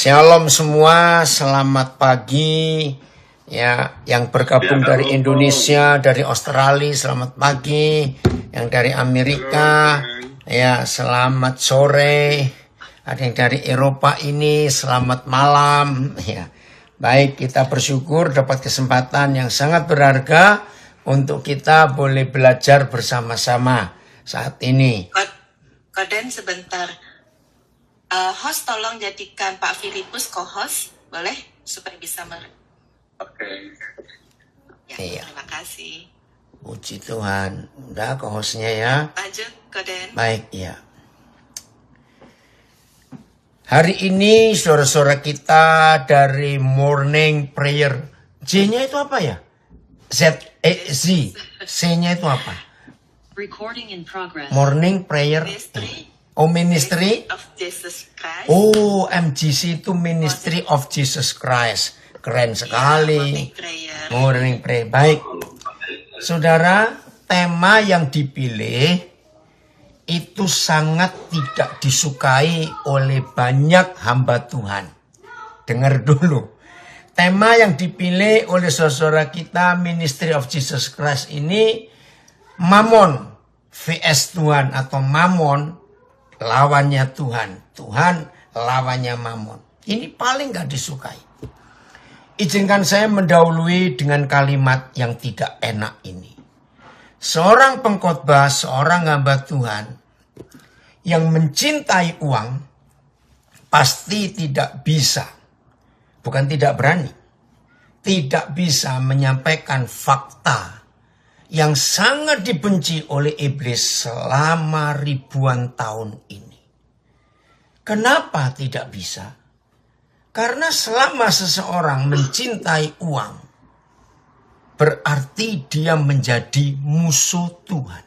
Shalom semua, selamat pagi. Ya, yang bergabung dari Indonesia, dari Australia, selamat pagi. Yang dari Amerika, ya selamat sore. Ada yang dari Eropa ini, selamat malam. Ya, baik, kita bersyukur dapat kesempatan yang sangat berharga untuk kita boleh belajar bersama-sama saat ini. Koden sebentar. Host tolong jadikan Pak Filipus co-host, boleh? Supaya bisa Oke. Ya, Iya. terima kasih. Puji Tuhan. Udah co-hostnya ya. Lanjut, Koden. Baik, ya. Hari ini saudara-saudara kita dari Morning Prayer. J-nya itu apa ya? Z. C-nya itu apa? Recording in progress. Morning Prayer. Ministry Ministry. of Jesus Christ. Oh, MGC itu Ministry of Jesus Christ. Keren sekali. Morning prayer. Morning Prayer. Baik. Saudara, tema yang dipilih itu sangat tidak disukai oleh banyak hamba Tuhan. Dengar dulu. Tema yang dipilih oleh saudara kita Ministry of Jesus Christ ini Mamon vs Tuhan atau Mamon lawannya Tuhan. Tuhan lawannya Mamon. Ini paling gak disukai. Izinkan saya mendahului dengan kalimat yang tidak enak ini. Seorang pengkhotbah, seorang hamba Tuhan yang mencintai uang pasti tidak bisa, bukan tidak berani, tidak bisa menyampaikan fakta yang sangat dibenci oleh iblis selama ribuan tahun ini. Kenapa tidak bisa? Karena selama seseorang mencintai uang, berarti dia menjadi musuh Tuhan.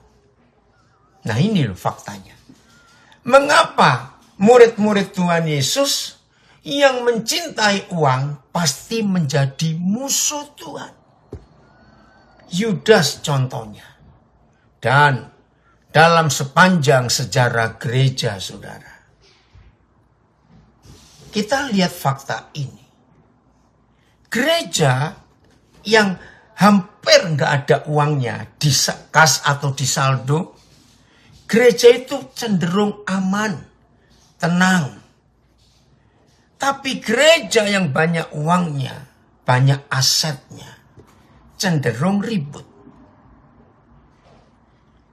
Nah ini loh faktanya. Mengapa murid-murid Tuhan Yesus yang mencintai uang pasti menjadi musuh Tuhan? Yudas contohnya. Dan dalam sepanjang sejarah gereja, saudara, kita lihat fakta ini. Gereja yang hampir nggak ada uangnya di kas atau di saldo, gereja itu cenderung aman, tenang. Tapi gereja yang banyak uangnya, banyak asetnya, cenderung ribut.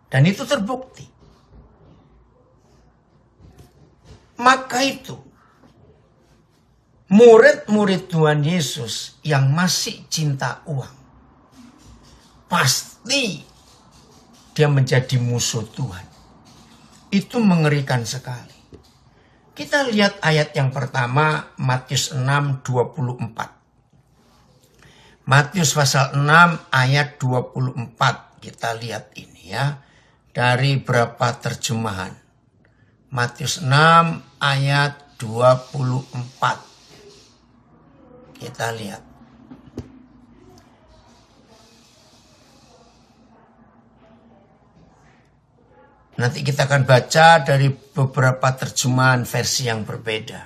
Dan itu terbukti. Maka itu, murid-murid Tuhan Yesus yang masih cinta uang, pasti dia menjadi musuh Tuhan. Itu mengerikan sekali. Kita lihat ayat yang pertama, Matius 6:24. Matius pasal 6 ayat 24. Kita lihat ini ya. Dari berapa terjemahan. Matius 6 ayat 24. Kita lihat. Nanti kita akan baca dari beberapa terjemahan versi yang berbeda.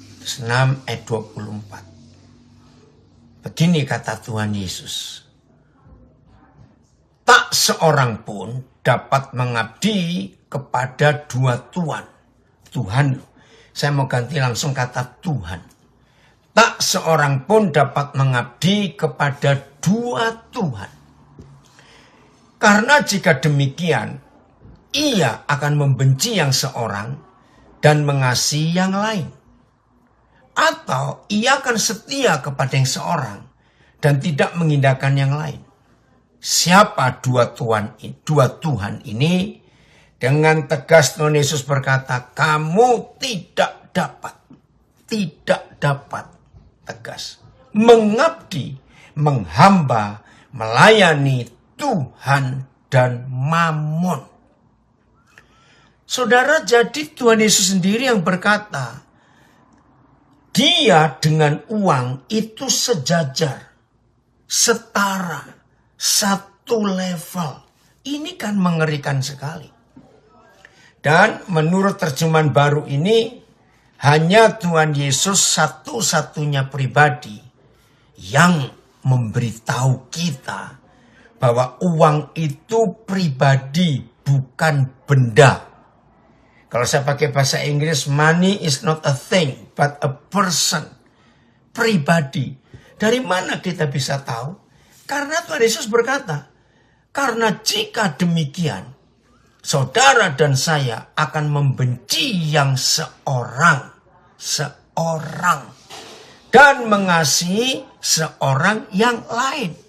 Matius 6 ayat 24. Begini kata Tuhan Yesus. Tak seorang pun dapat mengabdi kepada dua Tuhan. Tuhan, saya mau ganti langsung kata Tuhan. Tak seorang pun dapat mengabdi kepada dua Tuhan. Karena jika demikian, ia akan membenci yang seorang dan mengasihi yang lain. Atau ia akan setia kepada yang seorang dan tidak mengindahkan yang lain. Siapa dua Tuhan ini? Dengan tegas Tuhan Yesus berkata, kamu tidak dapat tegas mengabdi, menghamba, melayani Tuhan dan Mamon. Saudara, jadi Tuhan Yesus sendiri yang berkata, dia dengan uang itu sejajar, setara, satu level. Ini kan mengerikan sekali. Dan menurut terjemahan baru ini, Hanya Tuhan Yesus satu-satunya pribadi yang memberitahu kita bahwa uang itu pribadi, bukan benda. Kalau saya pakai bahasa Inggris, money is not a thing, but a person. Pribadi. Dari mana kita bisa tahu? Karena Tuhan Yesus berkata, karena jika demikian, saudara dan saya akan membenci yang seorang dan mengasihi seorang yang lain.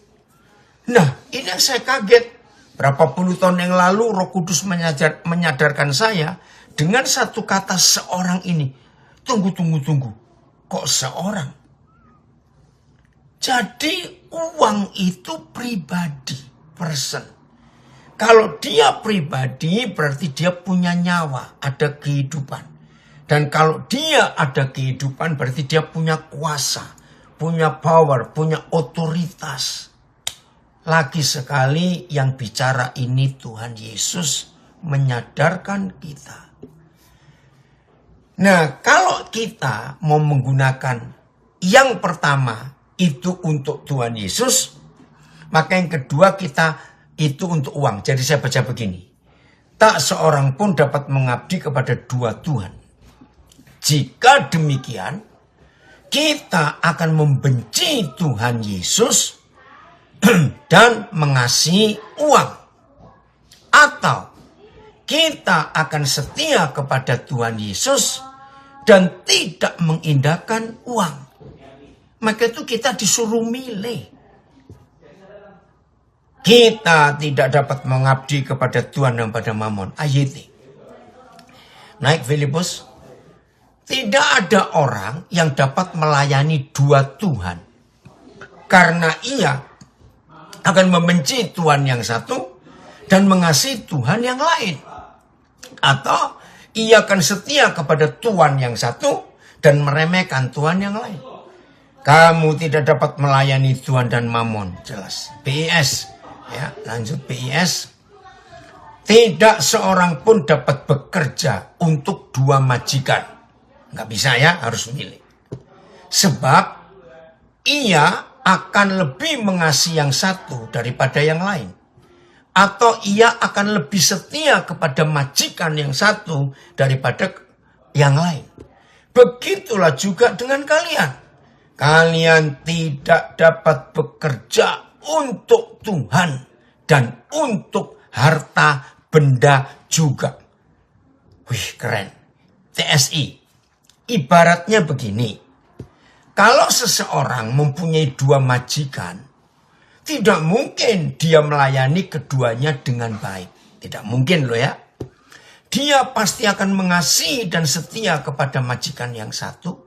Nah, ini yang saya kaget. Berapa puluh tahun yang lalu Roh Kudus menyadarkan saya dengan satu kata seorang ini. Tunggu. Kok seorang? Jadi uang itu pribadi, person. Kalau dia pribadi berarti dia punya nyawa, ada kehidupan. Dan kalau dia ada kehidupan berarti dia punya kuasa, punya power, punya otoritas. Lagi sekali yang bicara ini Tuhan Yesus menyadarkan kita. Nah, kalau kita mau menggunakan yang pertama itu untuk Tuhan Yesus, maka yang kedua kita itu untuk uang. Jadi saya baca begini. Tak seorang pun dapat mengabdi kepada dua Tuhan. Jika demikian, kita akan membenci Tuhan Yesus dan mengasihi uang. Atau kita akan setia kepada Tuhan Yesus dan tidak mengindahkan uang. Maka itu kita disuruh milih. Kita tidak dapat mengabdi kepada Tuhan dan pada Mamon. Ayat. Naik Filipus. Tidak ada orang yang dapat melayani dua Tuhan. Karena ia akan membenci Tuhan yang satu dan mengasihi Tuhan yang lain. Atau ia akan setia kepada Tuhan yang satu dan meremehkan Tuhan yang lain. Kamu tidak dapat melayani Tuhan dan Mamon. Jelas. PIS. Ya, lanjut PIS. Tidak seorang pun dapat bekerja untuk dua majikan. Nggak bisa ya, harus milih. Sebab ia akan lebih mengasihi yang satu daripada yang lain. Atau ia akan lebih setia kepada majikan yang satu daripada yang lain. Begitulah juga dengan kalian. Kalian tidak dapat bekerja untuk Tuhan dan untuk harta benda juga. Wih, keren. TSI. Ibaratnya begini. Kalau seseorang mempunyai dua majikan, tidak mungkin dia melayani keduanya dengan baik. Tidak mungkin loh ya. Dia pasti akan mengasihi dan setia kepada majikan yang satu,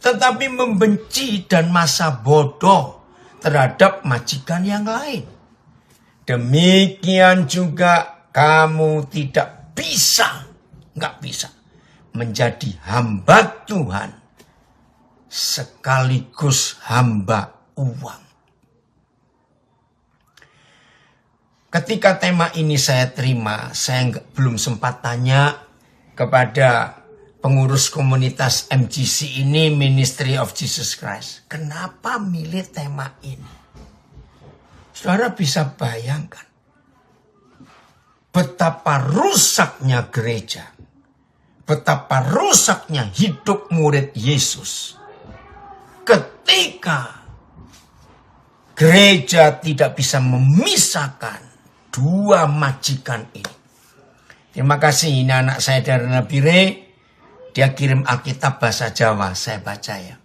tetapi membenci dan masa bodoh terhadap majikan yang lain. Demikian juga kamu tidak bisa, nggak bisa menjadi hamba Tuhan sekaligus hamba uang. Ketika tema ini saya terima, saya belum sempat tanya kepada pengurus komunitas MGC ini, Ministry of Jesus Christ. Kenapa milih tema ini? Saudara bisa bayangkan betapa rusaknya gereja, betapa rusaknya hidup murid Yesus ketika gereja tidak bisa memisahkan dua majikan ini. Terima kasih, ini anak saya dari Nabire. Dia kirim Alkitab bahasa Jawa, saya baca ya.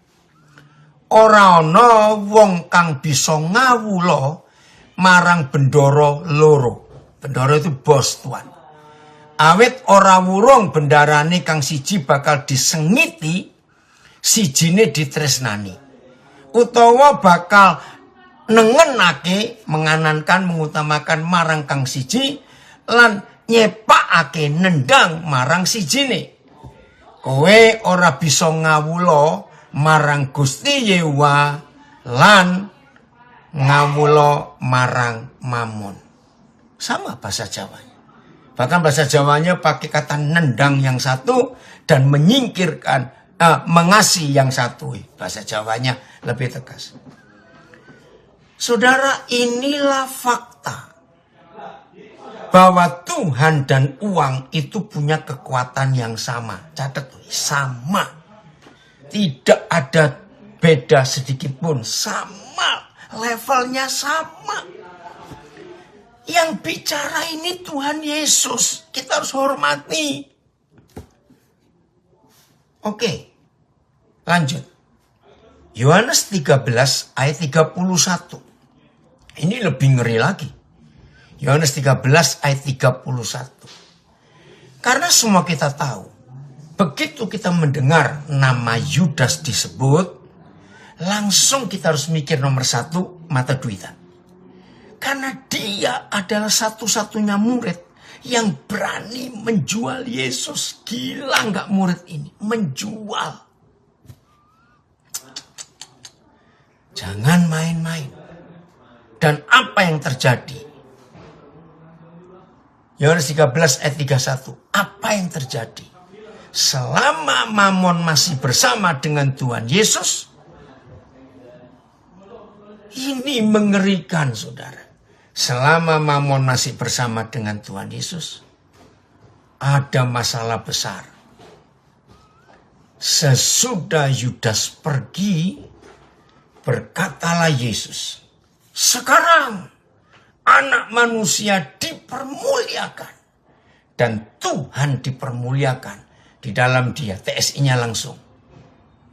Ora ana wong kang bisa ngawula marang bendoro loro. Bendoro itu bos tuan. Awit ora wurung bendarane kang siji bakal disengiti, sijine ditresnani. Utawa bakal nengenake menganankan mengutamakan marang kang siji lan nyepakake nendang marang sijine. Kowe ora bisa ngawula marang Gusti Yewa lan ngawula marang Mamon. Sama bahasa Jawanya. Bahkan bahasa Jawanya pakai kata nendang yang satu dan menyingkirkan, mengasihi yang satu. Bahasa Jawanya lebih tegas. Saudara, inilah fakta bahwa Tuhan dan uang itu punya kekuatan yang sama. Catat, sama. Tidak ada beda sedikit pun. Sama. Levelnya sama. Yang bicara ini Tuhan Yesus. Kita harus hormati. Oke. Lanjut. Yohanes 13 ayat 31. Ini lebih ngeri lagi. Yohanes 13 ayat 31. Karena semua kita tahu, begitu kita mendengar nama Yudas disebut, langsung kita harus mikir nomor satu, mata duitan. Karena dia adalah satu-satunya murid yang berani menjual Yesus. Gila nggak murid ini? Menjual. Jangan main-main. Dan apa yang terjadi? Yohanes 13 ayat 31. Apa yang terjadi? Selama Mamon masih bersama dengan Tuhan Yesus, ini mengerikan, saudara. Selama Mamon masih bersama dengan Tuhan Yesus, ada masalah besar. Sesudah Yudas pergi, berkatalah Yesus, sekarang anak manusia dipermuliakan dan Tuhan dipermuliakan di dalam dia. TSI-nya langsung.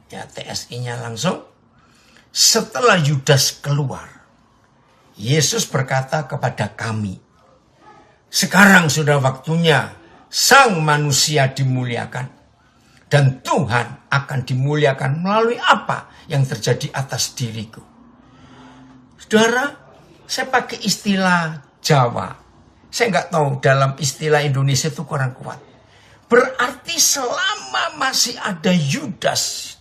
Ya, TSI-nya langsung. Setelah Yudas keluar, Yesus berkata kepada kami, sekarang sudah waktunya sang manusia dimuliakan dan Tuhan akan dimuliakan melalui apa yang terjadi atas diriku. Saudara, saya pakai istilah Jawa. Saya nggak tahu dalam istilah Indonesia itu kurang kuat. Berarti selama masih ada Yudas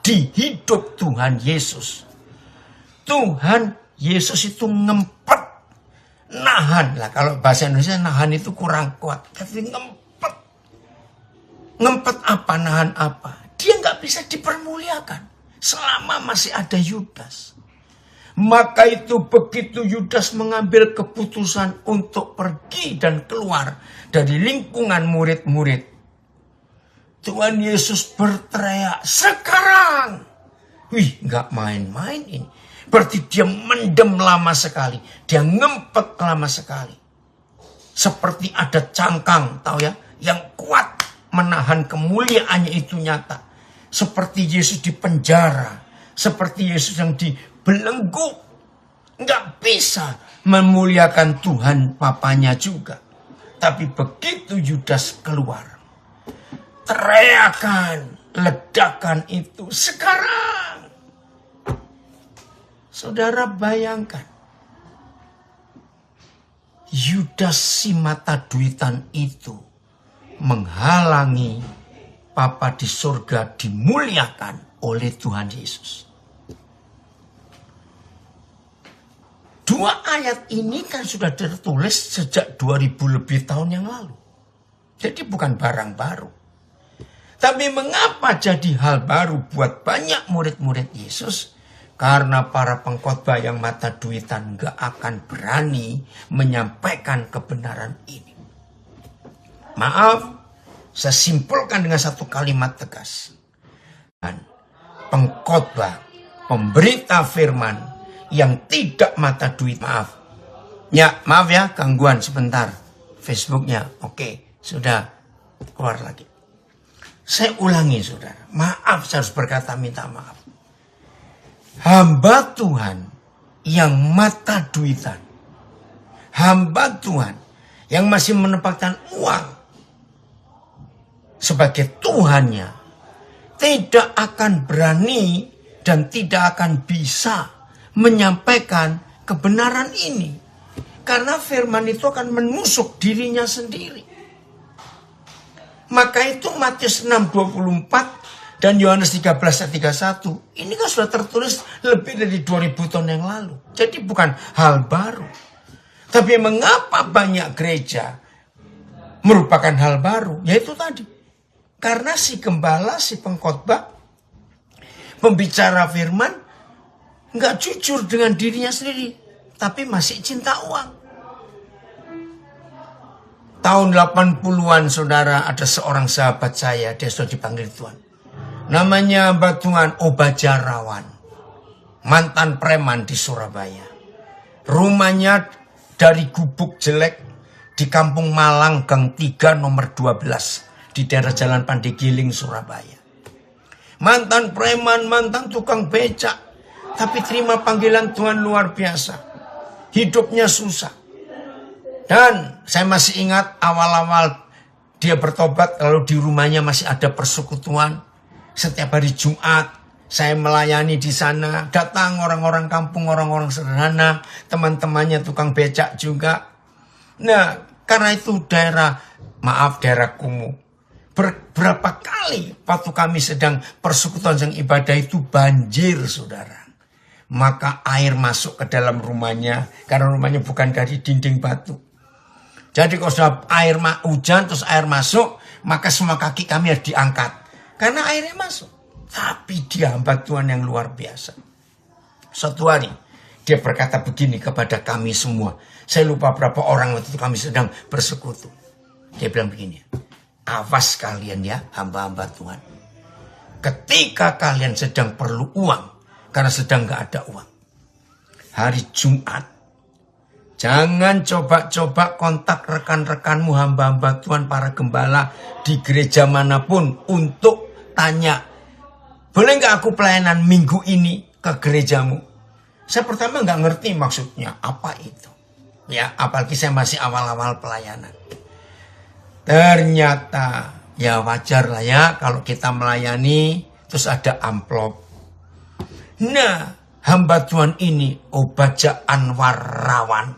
di hidup Tuhan Yesus, Tuhan Yesus itu ngempet, nahan. Lah kalau bahasa Indonesia nahan itu kurang kuat. Tapi ngempet. Ngempet apa, nahan apa? Dia nggak bisa dipermuliakan selama masih ada Yudas. Maka itu begitu Yudas mengambil keputusan untuk pergi dan keluar dari lingkungan murid-murid, Tuhan Yesus berteriak, sekarang. Wih, gak main-main ini. Berarti dia mendem lama sekali. Dia ngempet lama sekali. Seperti ada cangkang, tahu ya, yang kuat menahan kemuliaannya itu nyata. Seperti Yesus di penjara. Seperti Yesus yang dibelenggu. Nggak bisa memuliakan Tuhan Papanya juga. Tapi begitu Yudas keluar, teriakan, ledakan itu sekarang. Saudara bayangkan. Yudas si mata duitan itu menghalangi Papa di surga dimuliakan oleh Tuhan Yesus. Dua ayat ini kan sudah tertulis sejak 2000 lebih tahun yang lalu. Jadi bukan barang baru. Tapi mengapa jadi hal baru buat banyak murid-murid Yesus? Karena para pengkhotbah yang mata duitan gak akan berani menyampaikan kebenaran ini. Maaf, saya simpulkan dengan satu kalimat tegas. Dan pengkhotbah, pemberita firman yang tidak mata duit, maaf. Ya, maaf ya, gangguan sebentar. Facebooknya, oke, sudah keluar lagi. Saya ulangi, saudara. Maaf, saya harus berkata minta maaf. Hamba Tuhan yang mata duitan, hamba Tuhan yang masih menempatkan uang sebagai Tuhannya, tidak akan berani dan tidak akan bisa menyampaikan kebenaran ini. Karena firman itu akan menusuk dirinya sendiri. Maka itu Matius 6:24 dan Yohanes 13 ayat 31. Ini kan sudah tertulis lebih dari 2000 tahun yang lalu. Jadi bukan hal baru. Tapi mengapa banyak gereja merupakan hal baru? Yaitu tadi. Karena si gembala, si pengkhotbah, pembicara firman, nggak jujur dengan dirinya sendiri, tapi masih cinta uang. Tahun 80-an saudara, ada seorang sahabat saya, dia sudah dipanggil Tuhan. Namanya hamba Tuhan Obajarawan. Mantan preman di Surabaya. Rumahnya dari gubuk jelek di Kampung Malang, Gang 3 nomor 12. Di daerah Jalan Pandegiling, Surabaya. Mantan preman, mantan tukang becak. Tapi terima panggilan Tuhan luar biasa. Hidupnya susah. Dan saya masih ingat awal-awal dia bertobat, lalu di rumahnya masih ada persekutuan. Setiap hari Jumat saya melayani di sana. Datang orang-orang kampung, orang-orang sederhana, teman-temannya tukang becak juga. Nah, karena itu daerah kumuh. Berapa kali waktu kami sedang persekutuan yang ibadah itu banjir, saudara. Maka air masuk ke dalam rumahnya, karena rumahnya bukan dari dinding batu. Jadi kalau sudah hujan terus air masuk, maka semua kaki kami harus diangkat. Karena airnya masuk. Tapi dia hamba Tuhan yang luar biasa. Suatu hari dia berkata begini kepada kami semua. Saya lupa berapa orang waktu itu kami sedang bersekutu. Dia bilang begini, awas kalian ya hamba-hamba Tuhan. Ketika kalian sedang perlu uang, karena sedang gak ada uang, hari Jumat, jangan coba-coba kontak rekan-rekanmu hamba-hamba Tuhan, para gembala di gereja manapun untuk tanya, boleh gak aku pelayanan minggu ini ke gerejamu? Saya pertama gak ngerti maksudnya apa itu. Ya, apalagi saya masih awal-awal pelayanan. Ternyata ya wajar lah ya kalau kita melayani terus ada amplop. Nah, hamba Tuhan ini Obaja Anwar Rawan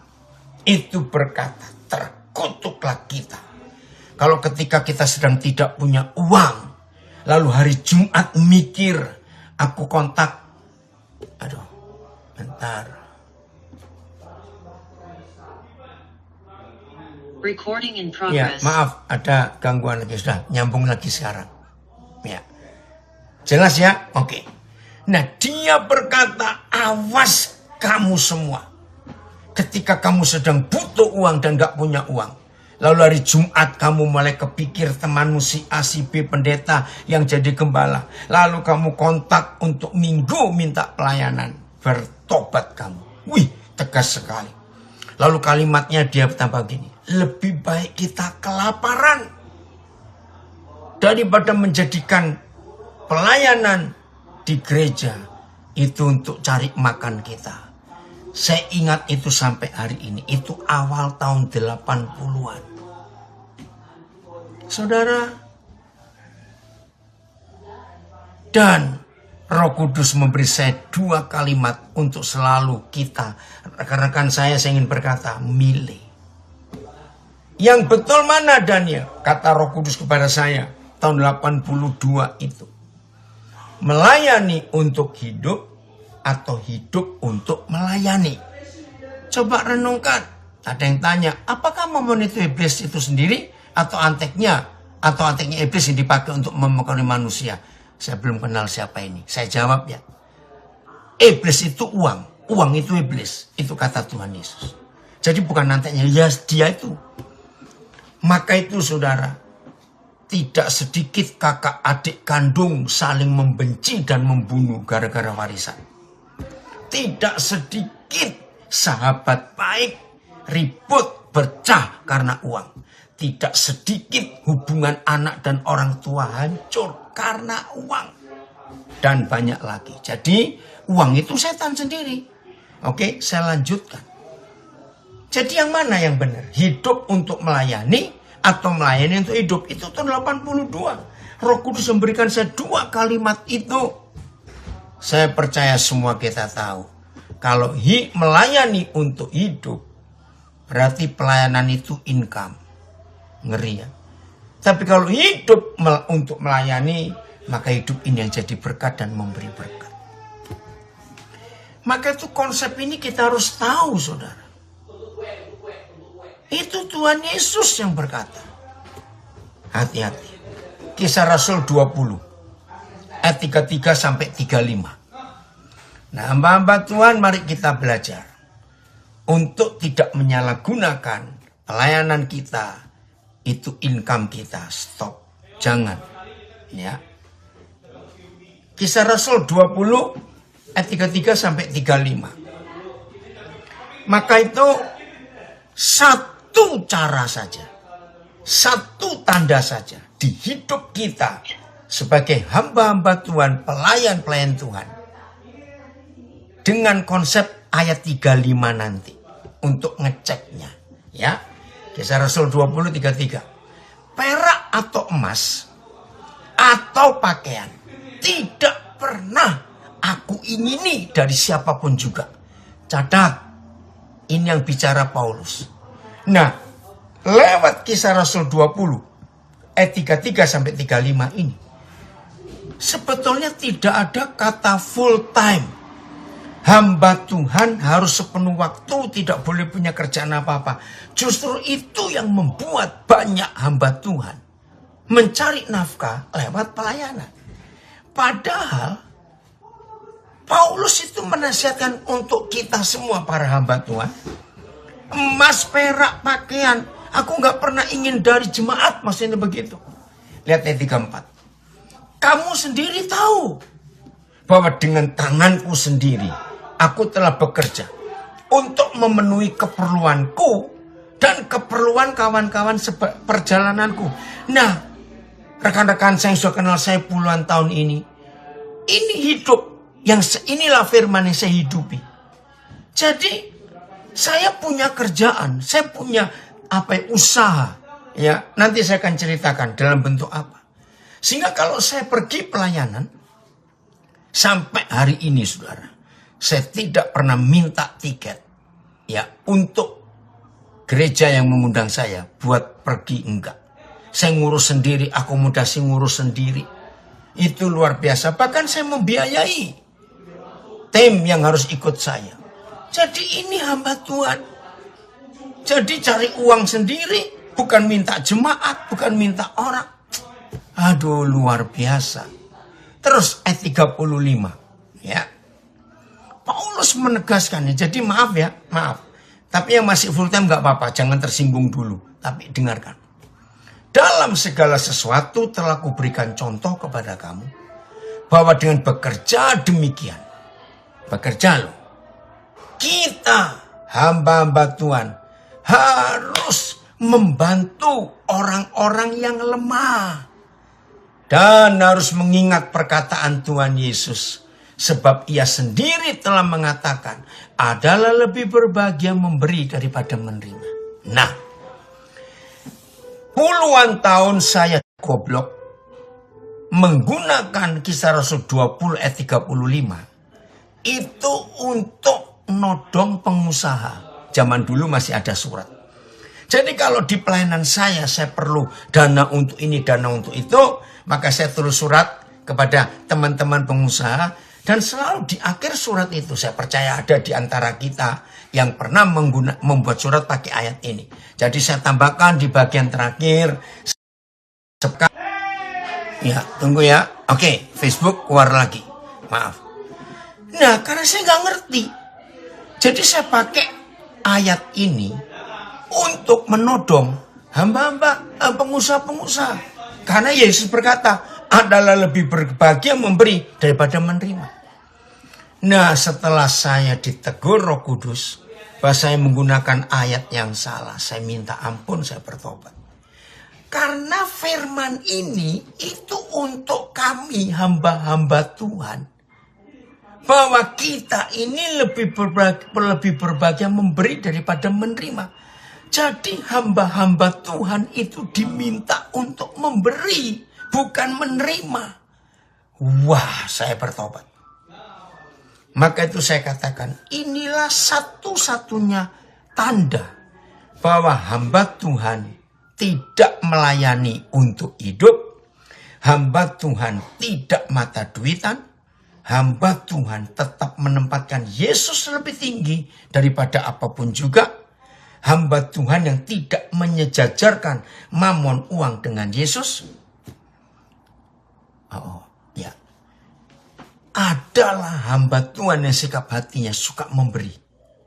itu berkata, terkutuklah kita kalau ketika kita sedang tidak punya uang, lalu hari Jumat mikir, aku kontak, bentar. Recording in Ya, progress. maaf, ada gangguan lagi. Sudah, nyambung lagi sekarang. Ya, jelas ya? Oke. Nah, dia berkata, awas kamu semua. Ketika kamu sedang butuh uang dan gak punya uang. Lalu hari Jumat kamu mulai kepikir temanmu si A, si B, pendeta yang jadi gembala. Lalu kamu kontak untuk minggu minta pelayanan. Bertobat kamu. Wih, tegas sekali. Lalu kalimatnya dia tambah gini. Lebih baik kita kelaparan daripada menjadikan pelayanan di gereja itu untuk cari makan kita. Saya ingat itu sampai hari ini. Itu awal tahun 80-an. Saudara, dan Roh Kudus memberi saya 2 kalimat untuk selalu kita, rekan-rekan saya ingin berkata, milih. Yang betul mana Daniel? Kata Roh Kudus kepada saya tahun 82 itu. Melayani untuk hidup atau hidup untuk melayani. Coba renungkan. Ada yang tanya, apakah Mammon itu iblis itu sendiri atau anteknya iblis yang dipakai untuk mempengaruhi manusia? Saya belum kenal siapa ini. Saya jawab ya. Iblis itu uang. Uang itu iblis. Itu kata Tuhan Yesus. Jadi bukan anteknya. Ya dia itu. Maka itu saudara. Tidak sedikit kakak adik kandung saling membenci dan membunuh gara-gara warisan. Tidak sedikit sahabat baik ribut bercah karena uang. Tidak sedikit hubungan anak dan orang tua hancur karena uang. Dan banyak lagi. Jadi uang itu setan sendiri. Oke, saya lanjutkan. Jadi yang mana yang benar? Hidup untuk melayani atau melayani untuk hidup? Itu tahun 82. Roh Kudus memberikan saya 2 kalimat itu. Saya percaya semua kita tahu. Kalau melayani untuk hidup, berarti pelayanan itu income. Ngeri ya. Tapi kalau hidup untuk melayani, maka hidup ini yang jadi berkat dan memberi berkat. Maka itu konsep ini kita harus tahu, saudara. Itu Tuhan Yesus yang berkata. Hati-hati. Kisah Rasul 20 ayat 33 sampai 35. Nah, hamba-hamba Tuhan, mari kita belajar untuk tidak menyalahgunakan pelayanan kita. Itu income kita, stop, jangan. Ya. Kisah Rasul 20 ayat 33 sampai 35. Maka itu satu cara saja, satu tanda saja di hidup kita sebagai hamba-hamba Tuhan, pelayan-pelayan Tuhan. Dengan konsep ayat 35 nanti untuk ngeceknya. Ya. Kisah Rasul 20 33. Perak atau emas atau pakaian tidak pernah aku ingini dari siapapun juga. Catat, ini yang bicara Paulus. Nah, lewat Kisah Rasul 20 ayat 33 sampai 35 ini, sebetulnya tidak ada kata full time. Hamba Tuhan harus sepenuh waktu, tidak boleh punya kerjaan apa-apa. Justru itu yang membuat banyak hamba Tuhan mencari nafkah lewat pelayanan. Padahal Paulus itu menasihatkan untuk kita semua para hamba Tuhan. Emas, perak, pakaian, aku gak pernah ingin dari jemaat, maksudnya begitu. Lihat ayat 34. Kamu sendiri tahu bahwa dengan tanganku sendiri aku telah bekerja untuk memenuhi keperluanku dan keperluan kawan-kawan perjalananku. Nah, rekan-rekan saya yang sudah kenal saya puluhan tahun ini hidup yang inilah firman yang saya hidupi. Jadi saya punya kerjaan, saya punya usaha. Ya, nanti saya akan ceritakan dalam bentuk apa. Sehingga kalau saya pergi pelayanan sampai hari ini, saudara, saya tidak pernah minta tiket ya untuk gereja yang mengundang saya buat pergi, enggak. Saya ngurus sendiri, akomodasi ngurus sendiri. Itu luar biasa. Bahkan saya membiayai tim yang harus ikut saya. Jadi ini hamba Tuhan. Jadi cari uang sendiri, bukan minta jemaat, bukan minta orang. Aduh, luar biasa. Terus ayat 35 ya. Paulus menegaskannya. Jadi maaf. Tapi yang masih full time gak apa-apa. Jangan tersinggung dulu. Tapi dengarkan. Dalam segala sesuatu telah kuberikan contoh kepada kamu. Bahwa dengan bekerja demikian. Bekerja loh. Kita hamba-hamba Tuhan harus membantu orang-orang yang lemah. Dan harus mengingat perkataan Tuhan Yesus. Sebab ia sendiri telah mengatakan, adalah lebih berbahagia memberi daripada menerima. Nah, puluhan tahun saya goblok menggunakan Kisah Rasul 20 ayat 35 itu untuk nodong pengusaha. Zaman dulu masih ada surat. Jadi kalau di pelayanan saya perlu dana untuk ini, dana untuk itu, maka saya tulis surat kepada teman-teman pengusaha. Dan selalu di akhir surat itu, saya percaya ada di antara kita yang pernah membuat surat pakai ayat ini. Jadi saya tambahkan di bagian terakhir. Ya, tunggu ya. Oke, Facebook keluar lagi. Maaf. Nah, karena saya nggak ngerti. Jadi saya pakai ayat ini untuk menodong hamba-hamba pengusaha-pengusaha. Karena Yesus berkata, adalah lebih berbahagia memberi daripada menerima. Nah, setelah saya ditegur Roh Kudus bahwa saya menggunakan ayat yang salah, saya minta ampun, saya bertobat. Karena firman ini itu untuk kami hamba-hamba Tuhan. Bahwa kita ini lebih berbahagia memberi daripada menerima. Jadi hamba-hamba Tuhan itu diminta untuk memberi, bukan menerima. Wah, saya bertobat. Maka itu saya katakan, inilah satu-satunya tanda bahwa hamba Tuhan tidak melayani untuk hidup. Hamba Tuhan tidak mata duitan. Hamba Tuhan tetap menempatkan Yesus lebih tinggi daripada apapun juga. Hamba Tuhan yang tidak menyejajarkan mamon uang dengan Yesus. Ya. Adalah hamba Tuhan yang sikap hatinya suka memberi.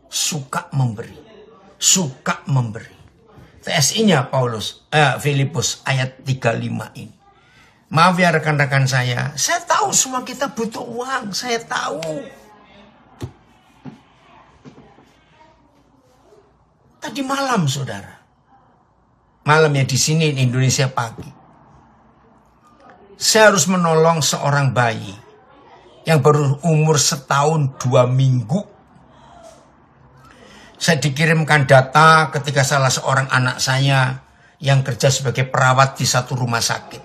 Suka memberi. Suka memberi. TSI-nya Filipus ayat 35 ini. Maaf ya rekan-rekan saya tahu semua kita butuh uang, saya tahu. Tadi malam saudara, malam ya di sini di Indonesia pagi, saya harus menolong seorang bayi yang baru umur 1 tahun 2 minggu. Saya dikirimkan data ketika salah seorang anak saya yang kerja sebagai perawat di satu rumah sakit.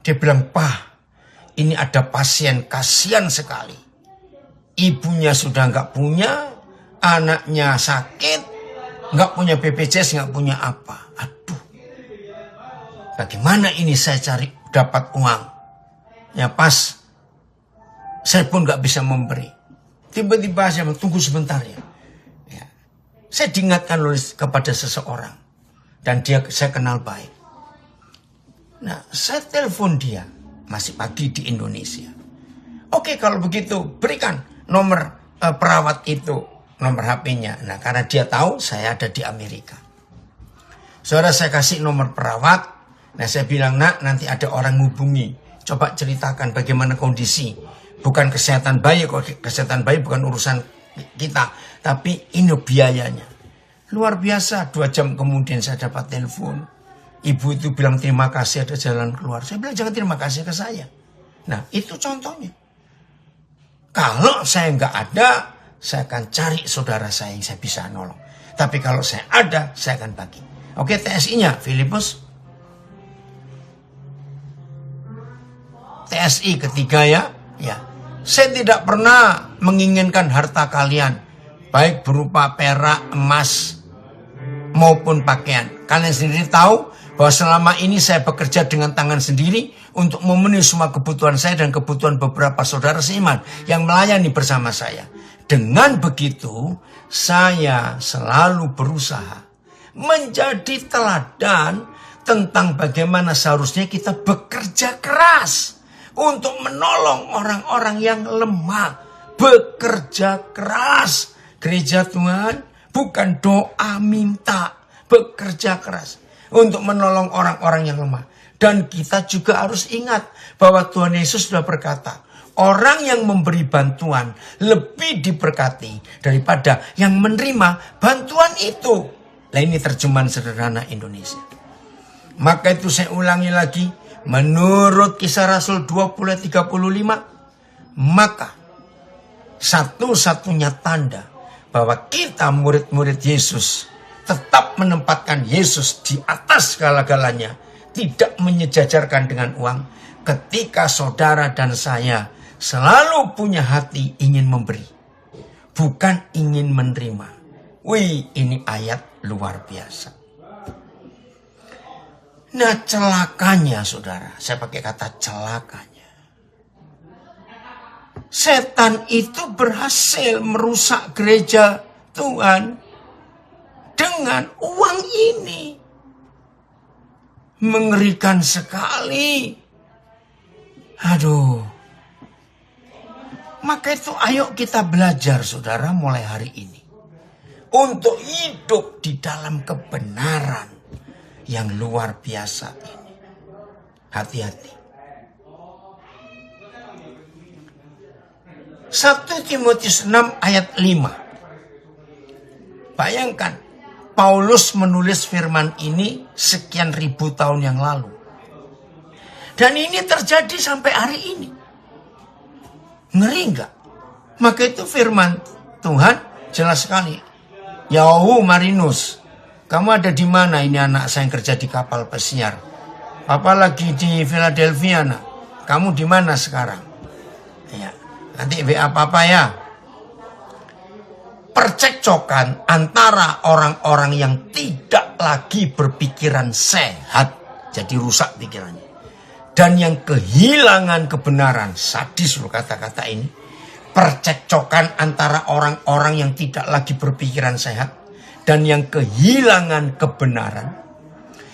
Dia bilang, "Pak, ini ada pasien, kasihan sekali. Ibunya sudah nggak punya, anaknya sakit, nggak punya BPJS, nggak punya apa. Aduh, bagaimana ini saya cari dapat uang?" Ya pas, saya pun nggak bisa memberi. Tiba-tiba saya tunggu sebentar ya. Saya diingatkan kepada seseorang. Dan saya kenal baik. Nah, saya telepon dia. Masih pagi di Indonesia. Oke, kalau begitu berikan nomor perawat itu. Nomor HP-nya. Nah, karena dia tahu saya ada di Amerika. Saudara, saya kasih nomor perawat. Nah, saya bilang, "Nak, nanti ada orang hubungi. Coba ceritakan bagaimana kondisi. Bukan kesehatan bayi. Kesehatan bayi bukan urusan kita. Tapi ini biayanya." Luar biasa, 2 jam kemudian saya dapat telepon. Ibu itu bilang terima kasih ada jalan keluar. Saya bilang jangan terima kasih ke saya. Nah itu contohnya. Kalau saya nggak ada, saya akan cari saudara saya yang saya bisa nolong. Tapi kalau saya ada, saya akan bagi. Oke, TSI-nya Filipus. TSI ketiga ya. Saya tidak pernah menginginkan harta kalian. Baik berupa perak, emas, maupun pakaian. Kalian sendiri tahu bahwa selama ini saya bekerja dengan tangan sendiri untuk memenuhi semua kebutuhan saya dan kebutuhan beberapa saudara seiman yang melayani bersama saya. Dengan begitu, saya selalu berusaha menjadi teladan tentang bagaimana seharusnya kita bekerja keras untuk menolong orang-orang yang lemah. Bekerja keras. Gereja Tuhan bukan doa minta, bekerja keras untuk menolong orang-orang yang lemah. Dan kita juga harus ingat bahwa Tuhan Yesus sudah berkata, orang yang memberi bantuan lebih diberkati daripada yang menerima bantuan itu. Nah ini terjemahan sederhana Indonesia. Maka itu saya ulangi lagi, menurut Kisah Rasul 20:35, maka satu-satunya tanda bahwa kita murid-murid Yesus tetap menempatkan Yesus di atas segala-galanya, tidak menyejajarkan dengan uang, ketika saudara dan saya selalu punya hati ingin memberi, bukan ingin menerima. Wih, ini ayat luar biasa. Nah, celakanya saudara, saya pakai kata celakanya. Setan itu berhasil merusak gereja Tuhan dengan uang ini. Mengerikan sekali. Aduh. Maka itu ayo kita belajar saudara mulai hari ini. Untuk hidup di dalam kebenaran yang luar biasa ini. Hati-hati. 1 Timotius 6 ayat 5. Bayangkan, Paulus menulis firman ini sekian ribu tahun yang lalu. Dan ini terjadi sampai hari ini. Ngeri enggak? Maka itu firman Tuhan jelas sekali. Yahu Marinus, kamu ada di mana? Ini anak saya yang kerja di kapal pesiar. Papa lagi di Philadelphia, nak. Kamu di mana sekarang? Ya. Nanti WA Papa ya. Percekcokan antara orang-orang yang tidak lagi berpikiran sehat, jadi rusak pikirannya, dan yang kehilangan kebenaran. Sadis loh kata-kata ini. Percekcokan antara orang-orang yang tidak lagi berpikiran sehat dan yang kehilangan kebenaran.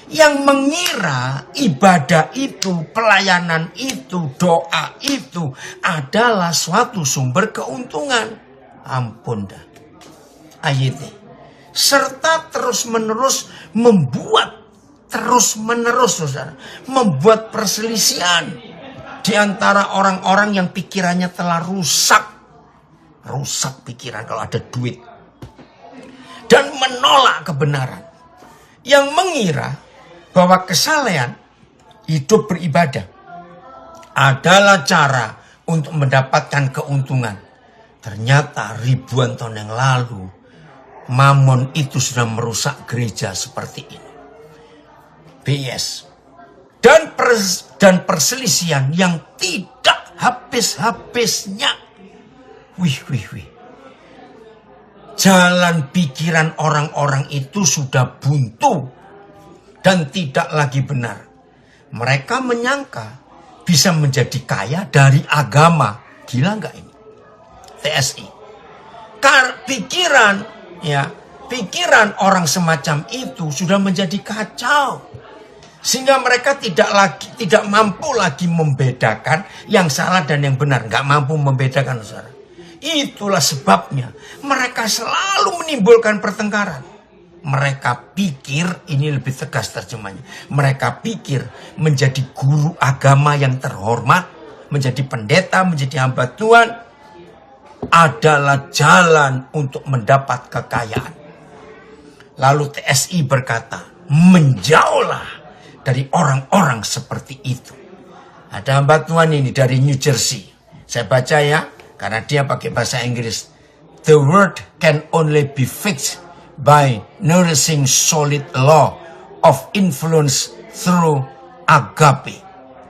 yang mengira ibadah itu, pelayanan itu, doa itu adalah suatu sumber keuntungan. Ampun dah. Ayatnya. Serta terus-menerus saudara, membuat perselisihan di antara orang-orang yang pikirannya telah rusak. Rusak pikiran kalau ada duit. Dan menolak kebenaran. Yang mengira bahwa kesalehan hidup beribadah adalah cara untuk mendapatkan keuntungan. Ternyata ribuan tahun yang lalu, Mamon itu sudah merusak gereja seperti ini. BS. Dan perselisihan yang tidak habis-habisnya. Wih. Jalan pikiran orang-orang itu sudah buntu dan tidak lagi benar. Mereka menyangka bisa menjadi kaya dari agama. Gila nggak ini? TSI. Pikiran orang semacam itu sudah menjadi kacau. Sehingga mereka tidak mampu lagi membedakan yang salah dan yang benar. Nggak mampu membedakan, saudara. Itulah sebabnya mereka selalu menimbulkan pertengkaran. Mereka pikir, ini lebih tegas terjemahnya, mereka pikir menjadi guru agama yang terhormat, menjadi pendeta, menjadi hamba Tuhan adalah jalan untuk mendapat kekayaan. Lalu TSI berkata, menjauhlah dari orang-orang seperti itu. Ada hamba Tuhan ini dari New Jersey. Saya baca ya, karena dia pakai bahasa Inggris. The word can only be fixed by nourishing solid law of influence through agape.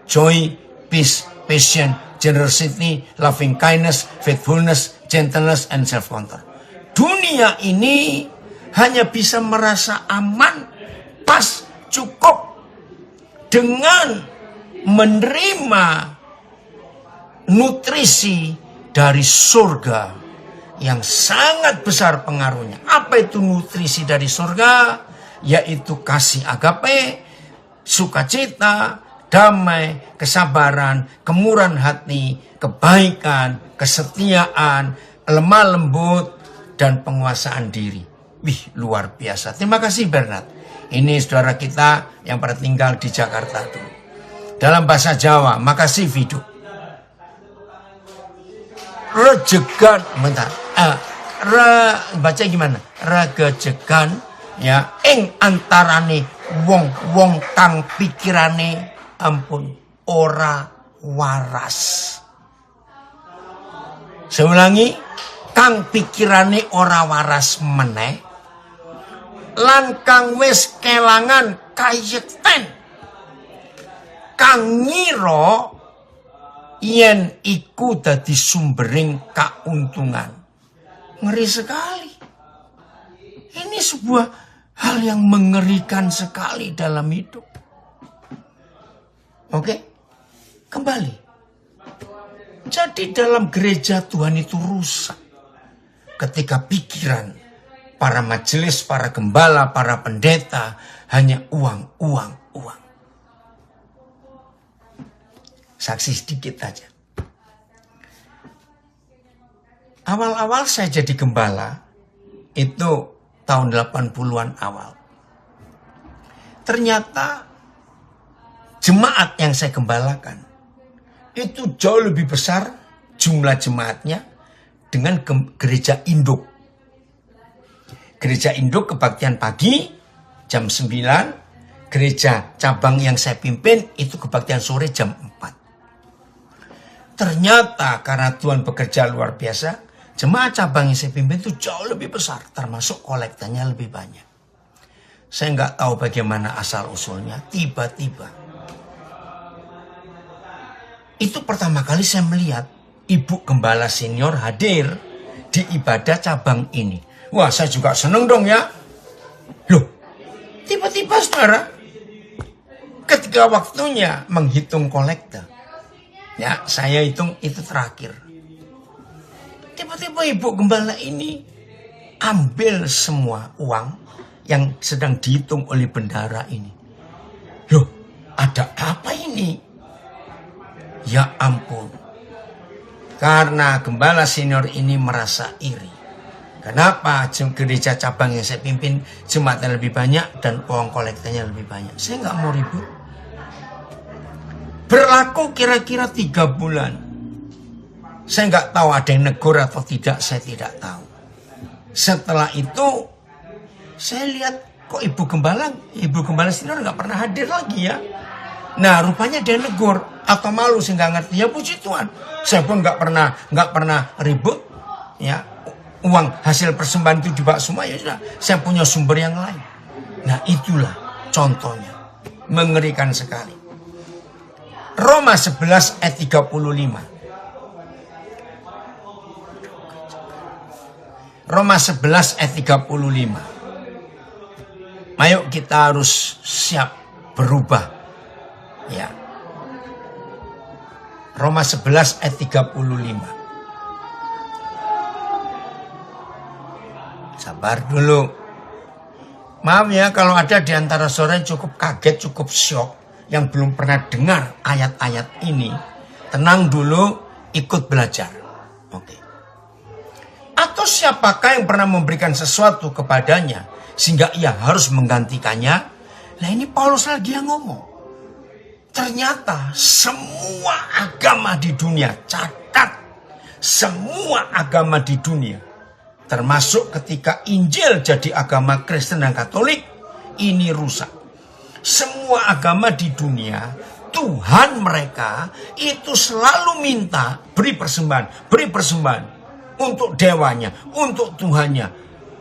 Joy, peace, patience, generosity, loving kindness, faithfulness, gentleness, and self-control. Dunia ini hanya bisa merasa aman, pas, cukup dengan menerima nutrisi dari surga yang sangat besar pengaruhnya. Apa itu nutrisi dari surga? Yaitu kasih agape, sukacita, damai, kesabaran, kemurahan hati, kebaikan, kesetiaan, lemah lembut, dan penguasaan diri. Wih, luar biasa. Terima kasih Bernard. Ini saudara kita yang pernah tinggal di Jakarta dulu. Dalam bahasa Jawa, makasih Vidu. Rejegan, baca gimana? Regejegan, ya, ing antarane wong kang pikirane ampun ora waras. Saya ulangi, kang pikirane ora waras meneh, lan kang wis kelangan kayekten, kang ngira yen iku dadi sumbering kauntungan. Ngeri sekali. Ini sebuah hal yang mengerikan sekali dalam hidup. Oke? Kembali. Jadi dalam gereja Tuhan itu rusak. Ketika pikiran para majelis, para gembala, para pendeta hanya uang. Saksi sedikit aja. Awal-awal saya jadi gembala, itu tahun 80-an awal. Ternyata jemaat yang saya gembalakan, itu jauh lebih besar jumlah jemaatnya dengan gereja induk. Gereja induk kebaktian pagi jam 9, gereja cabang yang saya pimpin itu kebaktian sore jam 4. Ternyata karena Tuhan bekerja luar biasa, jemaat cabang yang saya pimpin itu jauh lebih besar, termasuk kolektanya lebih banyak. Saya nggak tahu bagaimana asal-usulnya, tiba-tiba. Itu pertama kali saya melihat Ibu Gembala Senior hadir di ibadah cabang ini. Wah, saya juga seneng dong ya. Loh, tiba-tiba saudara, ketika waktunya menghitung kolekte, ya saya hitung itu terakhir. Tiba-tiba Ibu Gembala ini ambil semua uang yang sedang dihitung oleh bendahara ini. Loh, ada apa ini? Ya ampun. Karena gembala senior ini merasa iri. Kenapa gereja cabang yang saya pimpin jemaatnya lebih banyak dan uang kolektanya lebih banyak? Saya nggak mau ribut. Berlaku kira-kira 3 bulan. Saya nggak tahu ada yang negur atau tidak, saya tidak tahu. Setelah itu, saya lihat kok ibu gembala senior nggak pernah hadir lagi ya. Nah, rupanya dia negur atau malu, saya nggak ngerti. Ya puji Tuhan, saya pun nggak pernah ribut. Ya, uang hasil persembahan itu dibawa semua, ya sudah. Saya punya sumber yang lain. Nah, itulah contohnya, mengerikan sekali. Roma 11 ayat 35. Roma 11 ayat 35. Ayo kita harus siap berubah. Ya. Roma 11 ayat 35. Sabar dulu. Maaf ya kalau ada di antara saudara yang cukup kaget, cukup syok, yang belum pernah dengar ayat-ayat ini. Tenang dulu, ikut belajar. Oke. Atau siapakah yang pernah memberikan sesuatu kepadanya sehingga ia harus menggantikannya? Nah, ini Paulus lagi yang ngomong. Ternyata semua agama di dunia, catat, semua agama di dunia, termasuk ketika Injil jadi agama Kristen dan Katolik, ini rusak. Semua agama di dunia, Tuhan mereka itu selalu minta beri persembahan untuk dewanya, untuk Tuhannya.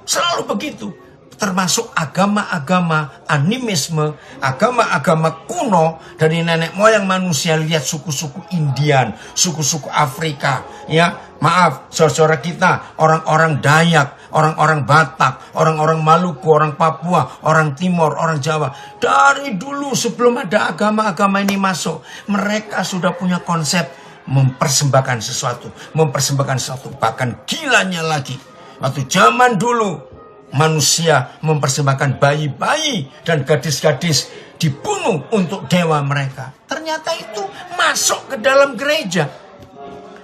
Selalu begitu. Termasuk agama-agama animisme, agama-agama kuno dari nenek moyang manusia. Lihat suku-suku Indian, suku-suku Afrika, ya. Maaf, saudara kita, orang-orang Dayak, orang-orang Batak, orang-orang Maluku, orang Papua, orang Timor, orang Jawa. Dari dulu sebelum ada agama-agama ini masuk, mereka sudah punya konsep mempersembahkan sesuatu. Bahkan gilanya lagi, waktu zaman dulu, manusia mempersembahkan bayi-bayi dan gadis-gadis dibunuh untuk dewa mereka. Ternyata itu masuk ke dalam gereja.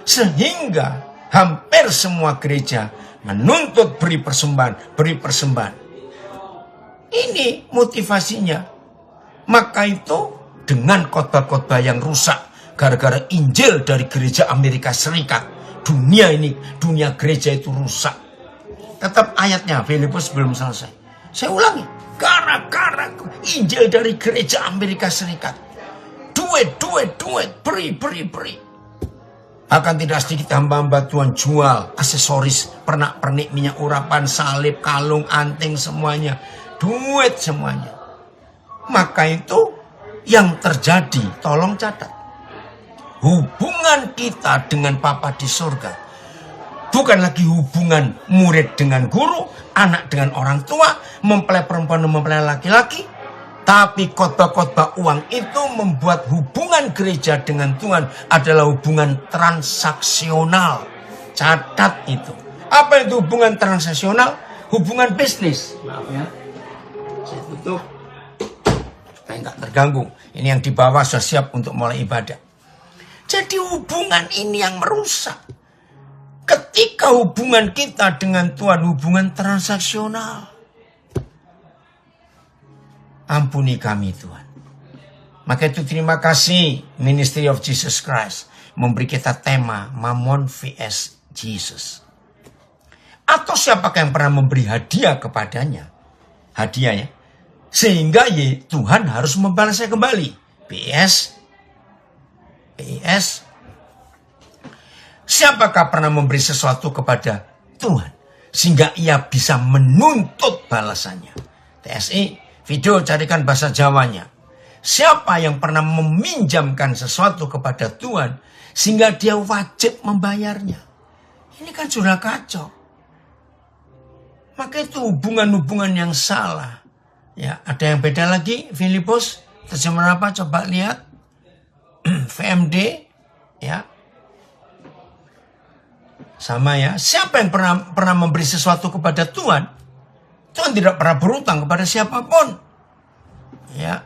Sehingga hampir semua gereja menuntut beri persembahan. Ini motivasinya. Maka itu dengan khotbah-khotbah yang rusak gara-gara Injil dari gereja Amerika Serikat, dunia gereja itu rusak. Tetap ayatnya, Filipus belum selesai. Saya ulangi, gara-gara Injil dari gereja Amerika Serikat. Duit, beri. Bahkan tidak sedikit hamba-hamba Tuhan jual aksesoris, pernak-pernik, minyak urapan, salib, kalung, anting, semuanya. Duit semuanya. Maka itu yang terjadi, tolong catat. Hubungan kita dengan Bapa di surga bukan lagi hubungan murid dengan guru, anak dengan orang tua, mempelai perempuan dan mempelai laki-laki. Tapi khotbah-khotbah uang itu membuat hubungan gereja dengan Tuhan adalah hubungan transaksional. Catat itu. Apa itu hubungan transaksional? Hubungan bisnis. Maaf ya. Saya tutup. Supaya nggak terganggu. Ini yang di bawah sudah siap untuk mulai ibadah. Jadi hubungan ini yang merusak. Ketika hubungan kita dengan Tuhan hubungan transaksional. Ampuni kami Tuhan. Maka itu terima kasih Ministry of Jesus Christ memberi kita tema Mammon vs Jesus. Atau siapakah yang pernah memberi hadiah kepadanya? Hadiah ya. Sehingga Tuhan harus membalasnya kembali. PS. Siapakah pernah memberi sesuatu kepada Tuhan sehingga ia bisa menuntut balasannya? TSI, video carikan bahasa Jawanya. Siapa yang pernah meminjamkan sesuatu kepada Tuhan sehingga dia wajib membayarnya? Ini kan sudah kacau. Maka itu hubungan-hubungan yang salah. Ya, ada yang beda lagi, Filipus, terjemahan apa? Coba lihat. VMD, ya. Sama ya, siapa yang pernah memberi sesuatu kepada Tuhan? Tuhan tidak pernah berutang kepada siapapun. Ya.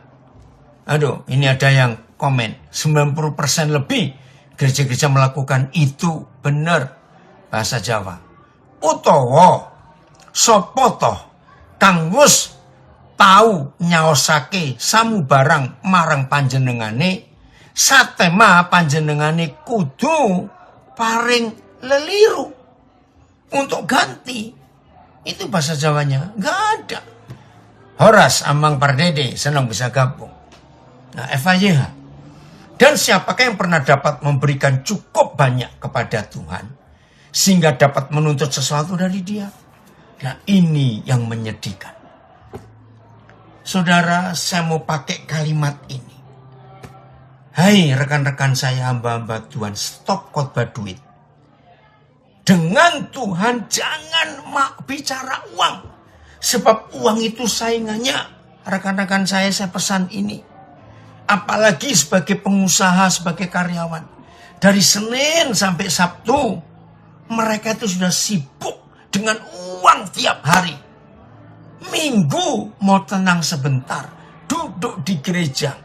Aduh, ini ada yang komen. 90% lebih gereja-gereja melakukan itu benar. Bahasa Jawa. Utawa sapa toh kang wis tau nyaosake samubarang marang panjenengane, satema panjenengane kudu paring leliru untuk ganti. Itu bahasa Jawanya. Gak ada. Horas Amang Pardede senang bisa gabung. Nah, FAYH. Dan siapakah yang pernah dapat memberikan cukup banyak kepada Tuhan sehingga dapat menuntut sesuatu dari Dia? Nah, ini yang menyedihkan. Saudara, saya mau pakai kalimat ini. Hai rekan-rekan saya, hamba-hamba Tuhan, stop khotbah duit. Dengan Tuhan jangan bicara uang. Sebab uang itu saingannya. Rekan-rekan saya pesan ini. Apalagi sebagai pengusaha, sebagai karyawan. Dari Senin sampai Sabtu, mereka itu sudah sibuk dengan uang tiap hari. Minggu mau tenang sebentar, duduk di gereja.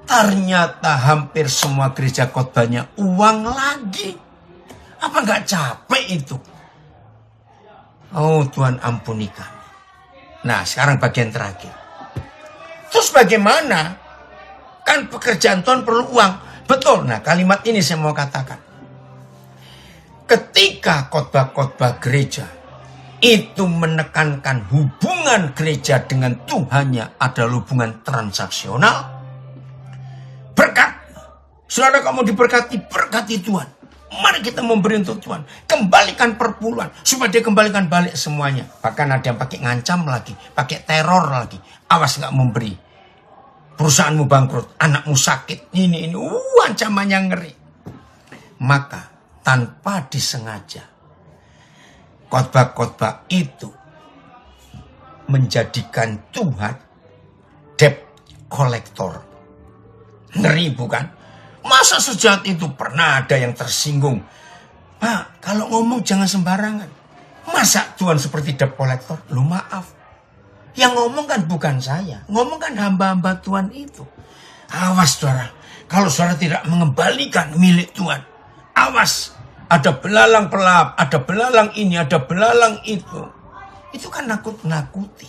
Ternyata hampir semua gereja khotbahnya uang lagi. Apa nggak capek itu? Oh Tuhan ampuni kami. Nah sekarang bagian terakhir. Terus bagaimana? Kan pekerjaan Tuhan perlu uang. Betul. Nah kalimat ini saya mau katakan. Ketika khotbah-khotbah gereja itu menekankan hubungan gereja dengan Tuhannya adalah hubungan transaksional. Berkat. Saudara kamu diberkati, berkati Tuhan. Mari kita memberi untuk Tuhan. Kembalikan perpuluhan. Supaya dia kembalikan balik semuanya. Bahkan ada yang pakai ngancam lagi. Pakai teror lagi. Awas gak memberi. Perusahaanmu bangkrut. Anakmu sakit. Ini. Ancamannya ngeri. Maka tanpa disengaja. Khotbah-khotbah itu. Menjadikan Tuhan debt collector. Ngeri bukan? Masa sejahat itu pernah ada yang tersinggung? Pak, kalau ngomong jangan sembarangan. Masa Tuhan seperti debt collector? Lu maaf. Yang ngomong kan bukan saya. Ngomong kan hamba-hamba Tuhan itu. Awas saudara. Kalau saudara tidak mengembalikan milik Tuhan. Awas. Ada belalang pelap. Ada belalang ini. Ada belalang itu. Itu kan nakut-nakuti.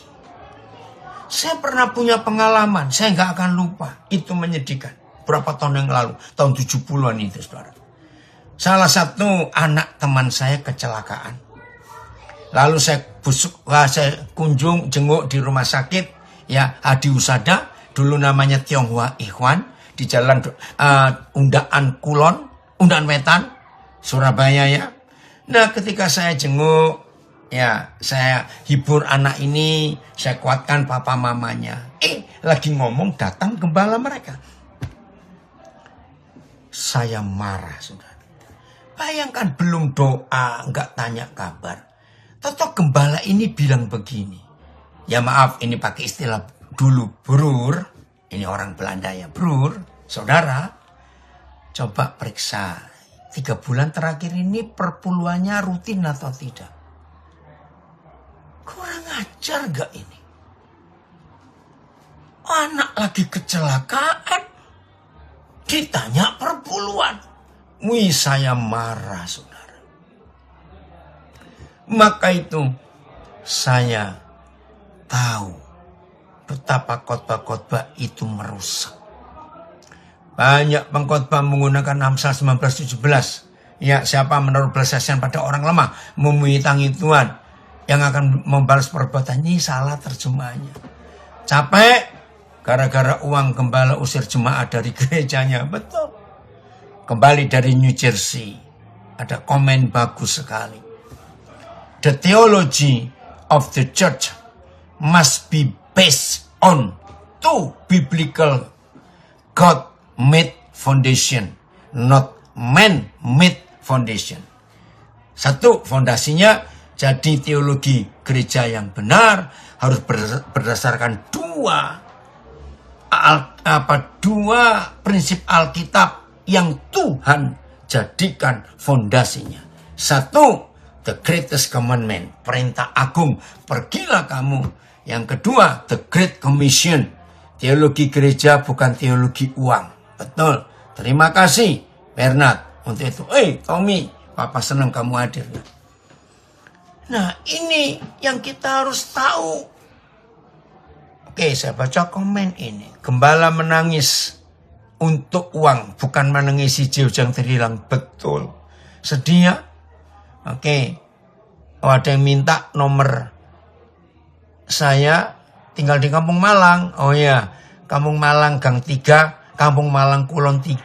Saya pernah punya pengalaman. Saya gak akan lupa. Itu menyedihkan. Berapa tahun yang lalu, tahun 70-an itu saudara. Salah satu anak teman saya kecelakaan. Lalu saya kunjung jenguk di rumah sakit ya Hadi Husada, dulu namanya Tionghoa Ikhwan, di jalan Undaan Kulon, Undaan Wetan, Surabaya ya. Nah ketika saya jenguk, ya saya hibur anak ini, saya kuatkan papa mamanya. Lagi ngomong datang gembala mereka. Saya marah, saudara. Bayangkan belum doa, nggak tanya kabar. Toto gembala ini bilang begini. Ya maaf, ini pakai istilah dulu, brur. Ini orang Belanda ya, brur. Saudara, coba periksa. 3 bulan terakhir ini perpuluhannya rutin atau tidak? Kurang ajar gak ini? Anak lagi kecelakaan. Ditanya perpuluhan. Wih saya marah saudara. Maka itu saya tahu betapa khotbah-khotbah itu merusak. Banyak pengkhotbah menggunakan Amsal 19:17. Ya siapa menaruh belas kasihan pada orang lemah memuitangi Tuhan. Yang akan membalas perbuatan ini salah terjemahnya. Capek. Gara-gara uang gembala usir jemaat dari gerejanya. Betul. Kembali dari New Jersey. Ada komen bagus sekali. The theology of the church must be based on 2 biblical God-made foundation. Not man-made foundation. 1, fondasinya jadi teologi gereja yang benar. Harus berdasarkan 2 prinsip Alkitab yang Tuhan jadikan fondasinya. 1, the greatest commandment, perintah agung, pergilah kamu. Yang kedua, the great commission, Teologi gereja bukan teologi uang. Betul. Terima kasih Bernard untuk itu. Tommy, Papa senang kamu hadir. Nah, ini yang kita harus tahu. Oke, saya baca komen ini. Gembala menangis untuk uang, bukan menangisi jiwa yang terhilang. Betul. Sedih ya? Oke. Oh, ada yang minta nomor saya. Tinggal di Kampung Malang. Oh ya, Kampung Malang Gang 3, Kampung Malang Kulon 3.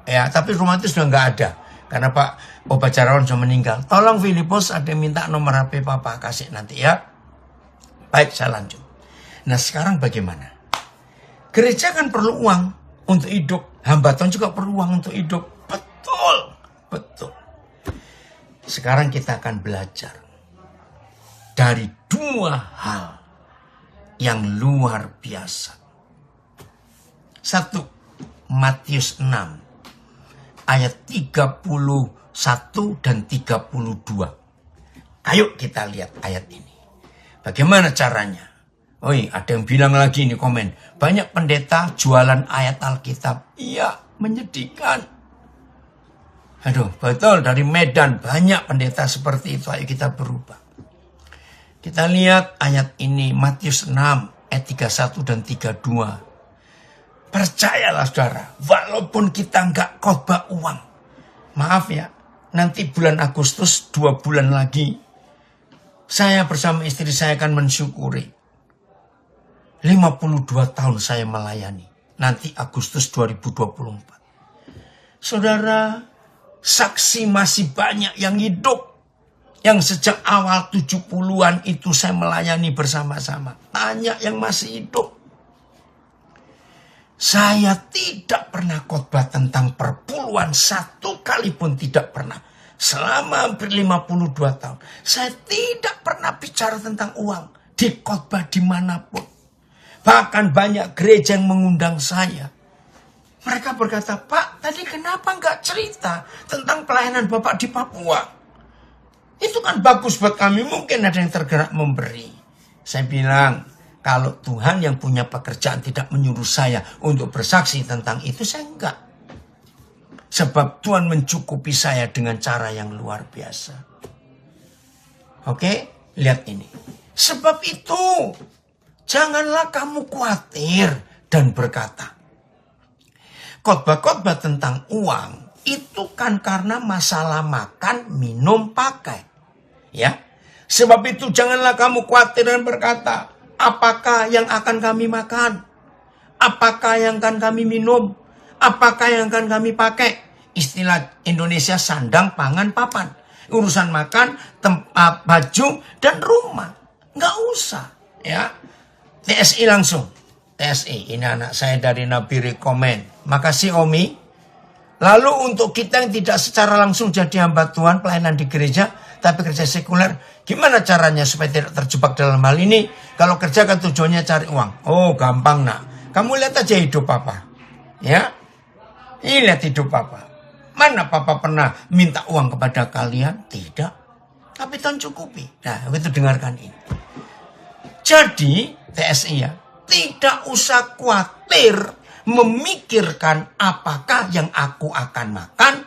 Ya, tapi rumah itu sudah nggak ada. Karena Pak Bajarawan sudah meninggal. Tolong Filipus, ada yang minta nomor HP Papa, kasih nanti ya. Baik, saya lanjut. Nah, sekarang bagaimana? Gereja kan perlu uang untuk hidup. Hamba Tuhan juga perlu uang untuk hidup. Betul, betul. Sekarang kita akan belajar dari dua hal yang luar biasa. 1. Matius 6 ayat 31 dan 32. Ayo kita lihat ayat ini. Bagaimana caranya? Ada yang bilang lagi nih komen. Banyak pendeta jualan ayat Alkitab. Iya, menyedihkan. Aduh, betul, dari Medan banyak pendeta seperti itu. Ayo kita berubah. Kita lihat ayat ini, Matius 6, ayat 31 dan 32. Percayalah saudara, walaupun kita nggak khotbah uang. Maaf ya, nanti bulan Agustus, 2 bulan lagi, saya bersama istri saya akan mensyukuri. 52 tahun saya melayani. Nanti Agustus 2024. Saudara, saksi masih banyak yang hidup. Yang sejak awal 70-an itu saya melayani bersama-sama. Tanya yang masih hidup. Saya tidak pernah khotbah tentang perpuluhan, satu kali pun tidak pernah. Selama hampir 52 tahun. Saya tidak pernah bicara tentang uang. Di khotbah dimanapun. Bahkan banyak gereja yang mengundang saya. Mereka berkata, Pak, tadi kenapa nggak cerita tentang pelayanan Bapak di Papua? Itu kan bagus buat kami, mungkin ada yang tergerak memberi. Saya bilang, kalau Tuhan yang punya pekerjaan tidak menyuruh saya untuk bersaksi tentang itu, saya enggak. Sebab Tuhan mencukupi saya dengan cara yang luar biasa. Oke, lihat ini. Sebab itu, janganlah kamu khawatir dan berkata. Khotbah-khotbah tentang uang itu kan karena masalah makan, minum, pakai. Ya, sebab itu janganlah kamu khawatir dan berkata, apakah yang akan kami makan? Apakah yang akan kami minum? Apakah yang akan kami pakai? Istilah Indonesia sandang, pangan, papan. Urusan makan, tempat, baju, dan rumah. Nggak usah. Ya, TSI langsung. TSI, ini anak saya dari Nabi Rekomen. Makasih Omi. Lalu untuk kita yang tidak secara langsung jadi hamba Tuhan, pelayanan di gereja, tapi kerja sekuler, gimana caranya supaya tidak terjebak dalam hal ini? Kalau kerja kan tujuannya cari uang. Oh, gampang nak. Kamu lihat aja hidup Papa. Ya. Ini lihat hidup Papa. Mana Papa pernah minta uang kepada kalian? Tidak. Tapi Tuhan cukupi. Nah, itu dengarkan ini. Jadi, TSI ya, tidak usah khawatir memikirkan apakah yang aku akan makan,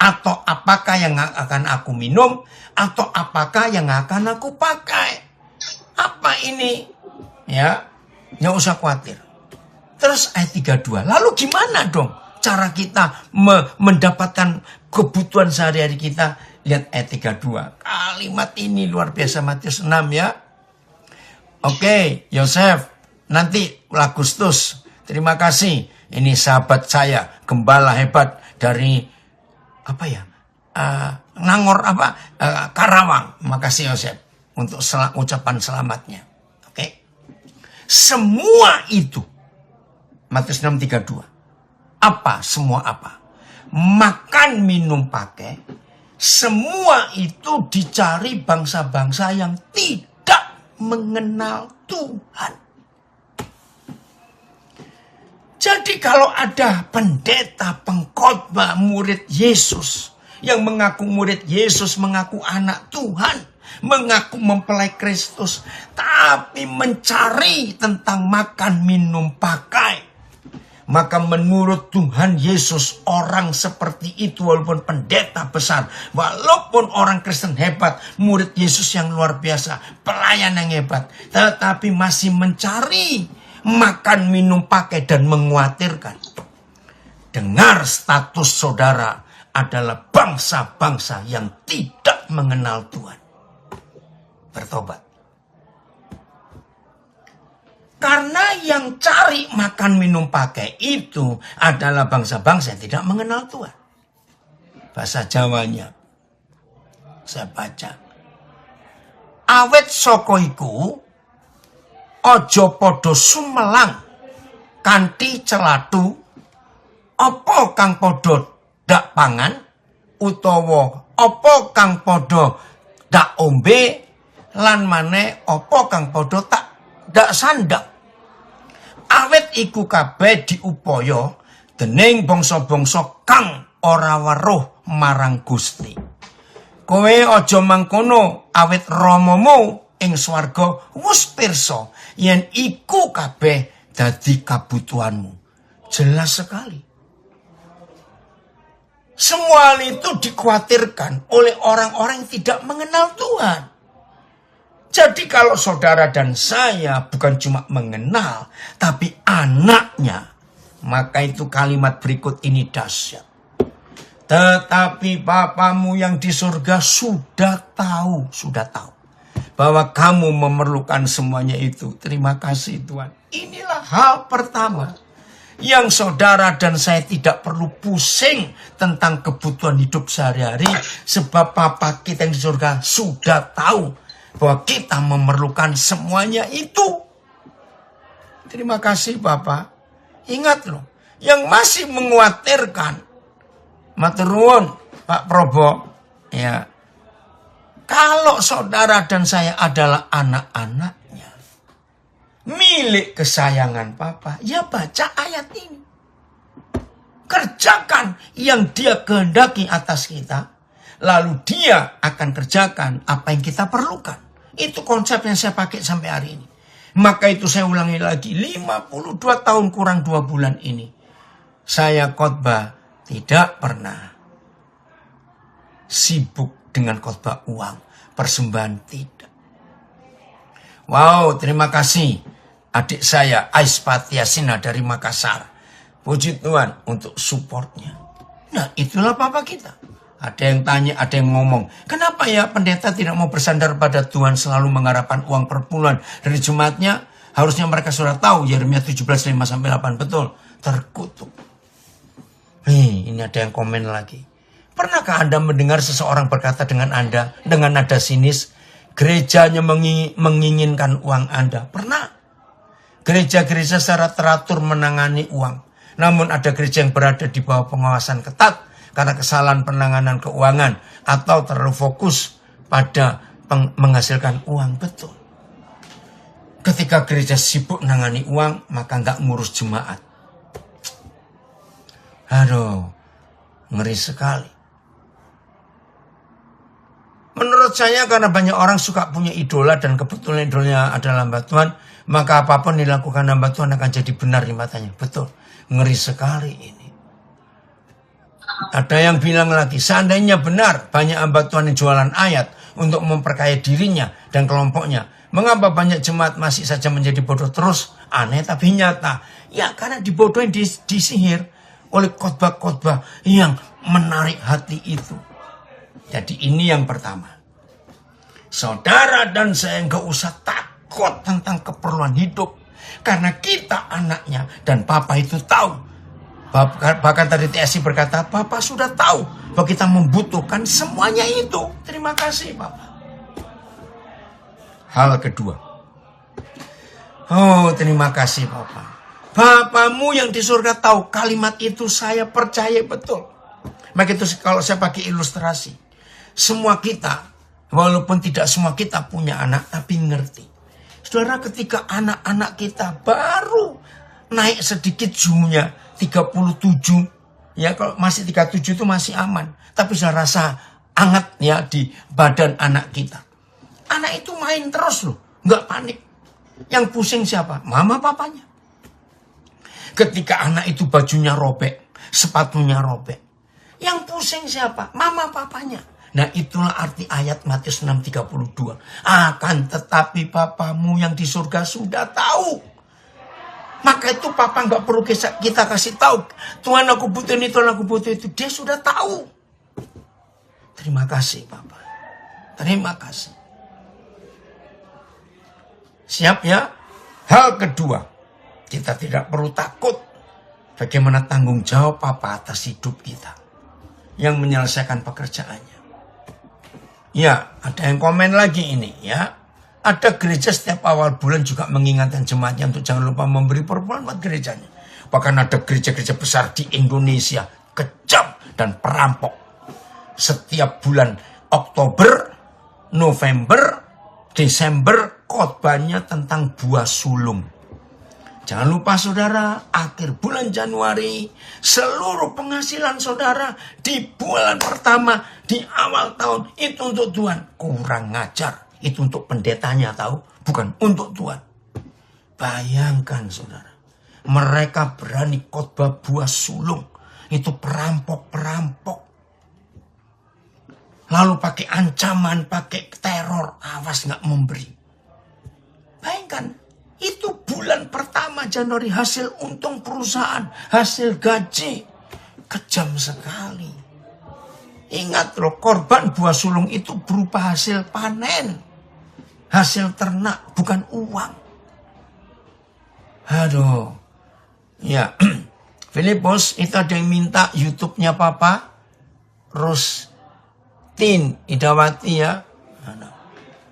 atau apakah yang akan aku minum, atau apakah yang akan aku pakai. Apa ini? Ya, nggak usah khawatir. Terus ayat 32. Lalu gimana dong cara kita mendapatkan kebutuhan sehari-hari kita? Lihat ayat 32. Kalimat ini luar biasa, Matius 6 ya. Oke, Yosef, nanti Agustus. Terima kasih. Ini sahabat saya, gembala hebat dari Nangor Karawang. Makasih Yosef untuk ucapan selamatnya. Oke. Semua itu Matius 6:32. Apa? Semua apa? Makan, minum, pakai. Semua itu dicari bangsa-bangsa yang tidak mengenal Tuhan. Jadi kalau ada pendeta, pengkhotbah, murid Yesus yang mengaku murid Yesus, mengaku anak Tuhan, mengaku mempelai Kristus, tapi mencari tentang makan, minum, pakai. Maka menurut Tuhan Yesus, orang seperti itu walaupun pendeta besar, walaupun orang Kristen hebat, murid Yesus yang luar biasa, pelayan yang hebat, tetapi masih mencari makan, minum, pakai dan mengkhawatirkan. Dengar, status saudara adalah bangsa-bangsa yang tidak mengenal Tuhan. Bertobat. Karena yang cari makan, minum, pakai itu adalah bangsa-bangsa yang tidak mengenal Tuhan. Bahasa Jawanya, saya baca. Awet saka iku, ojo podo sumelang, kanthi celatu, apa kang podo dak pangan, utawa apa kang podo dak ombe, lan maneh apa kang podo tak dak sandang. Awet iku kabeh diupaya dening bangsa-bangsa kang ora weruh marang Gusti. Kowe aja mangkono, awet Ramamu ing swarga wis pirsa yen iku kabeh dadi kabutuhanmu. Jelas sekali. Semua itu dikhawatirkan oleh orang-orang yang tidak mengenal Tuhan. Jadi kalau saudara dan saya bukan cuma mengenal, tapi anaknya, maka itu kalimat berikut ini dahsyat. Tetapi Bapamu yang di surga sudah tahu bahwa kamu memerlukan semuanya itu. Terima kasih Tuhan. Inilah hal pertama yang saudara dan saya tidak perlu pusing tentang kebutuhan hidup sehari-hari, sebab Bapa kita yang di surga sudah tahu bahwa kita memerlukan semuanya itu. Terima kasih Bapak. Ingat loh, yang masih mengkhawatirkan, matur nuwun Pak Probo, ya, kalau saudara dan saya adalah anak-anaknya, milik kesayangan Papa, ya baca ayat ini. Kerjakan yang Dia kehendaki atas kita, lalu Dia akan kerjakan apa yang kita perlukan. Itu konsep yang saya pakai sampai hari ini. Maka itu saya ulangi lagi, 52 tahun kurang 2 bulan ini, saya khotbah tidak pernah sibuk dengan khotbah uang, persembahan tidak. Wow, terima kasih adik saya Ais Patiasina dari Makassar. Puji Tuhan untuk supportnya. Nah, itulah Bapak kita. Ada yang tanya, ada yang ngomong, kenapa ya pendeta tidak mau bersandar pada Tuhan, selalu mengharapkan uang per bulan dari jemaatnya? Harusnya mereka sudah tahu, Yeremia 17:5-8, betul, terkutuk. Ini ada yang komen lagi. Pernahkah Anda mendengar seseorang berkata dengan Anda, dengan nada sinis, gerejanya menginginkan uang Anda? Pernah. Gereja-gereja secara teratur menangani uang. Namun ada gereja yang berada di bawah pengawasan ketat, karena kesalahan penanganan keuangan atau terlalu fokus pada menghasilkan uang. Betul. Ketika gereja sibuk menangani uang, maka nggak ngurus jemaat. Aduh, ngeri sekali. Menurut saya karena banyak orang suka punya idola dan kebetulan idolanya adalah hamba Tuhan, maka apapun dilakukan hamba Tuhan akan jadi benar di matanya. Betul, ngeri sekali ini. Ada yang bilang lagi, seandainya benar banyak hamba Tuhan yang jualan ayat untuk memperkaya dirinya dan kelompoknya, mengapa banyak jemaat masih saja menjadi bodoh terus? Aneh tapi nyata. Ya karena dibodohin, disihir oleh khotbah-khotbah yang menarik hati itu. Jadi ini yang pertama. Saudara dan saya nggak usah takut tentang keperluan hidup. Karena kita anaknya dan Papa itu tahu. Bahkan tadi TSI berkata, Bapak sudah tahu bahwa kita membutuhkan semuanya itu. Terima kasih Bapak. Hal kedua. Oh, terima kasih Bapak. Bapamu yang di surga tahu, kalimat itu saya percaya betul. Maka itu kalau saya pakai ilustrasi. Semua kita, walaupun tidak semua kita punya anak, tapi ngerti. Saudara, ketika anak-anak kita baru naik sedikit jumlahnya, 37, ya kalau masih 37 itu masih aman. Tapi saya rasa hangat ya di badan anak kita. anak itu main terus loh, nggak panik. Yang pusing siapa? Mama papanya. Ketika anak itu bajunya robek, sepatunya robek, yang pusing siapa? Mama papanya. Nah itulah arti ayat Matius 6:32. Akan tetapi papamu yang di surga sudah tahu. Maka itu papa nggak perlu kita kasih tahu. Tuhan aku butuh ini, Tuhan aku butuh itu. Dia sudah tahu. Terima kasih papa. Terima kasih. Siap ya? Hal kedua, kita tidak perlu takut bagaimana tanggung jawab papa atas hidup kita yang menyelesaikan pekerjaannya. Ya, ada yang komen lagi ini ya. Ada gereja setiap awal bulan juga mengingatkan jemaatnya untuk jangan lupa memberi perpuluhan buat gerejanya. Bahkan ada gereja-gereja besar di Indonesia kejam dan perampok. Setiap bulan Oktober, November, Desember khotbahnya tentang buah sulung. Jangan lupa saudara, akhir bulan Januari, seluruh penghasilan saudara di bulan pertama, di awal tahun, itu untuk Tuhan. Kurang ngajar, itu untuk pendetanya tahu, bukan untuk Tuhan. Bayangkan saudara, mereka berani khotbah buah sulung, itu perampok-perampok. Lalu pakai ancaman, pakai teror, awas gak memberi. Bayangkan, itu bulan pertama Januari hasil untung perusahaan, hasil gaji. Kejam sekali. Ingat loh, korban buah sulung itu berupa hasil panen. Hasil ternak, bukan uang. Aduh. Ya, Filipus itu ada yang minta YouTube-nya Papa Rustin Idawati ya.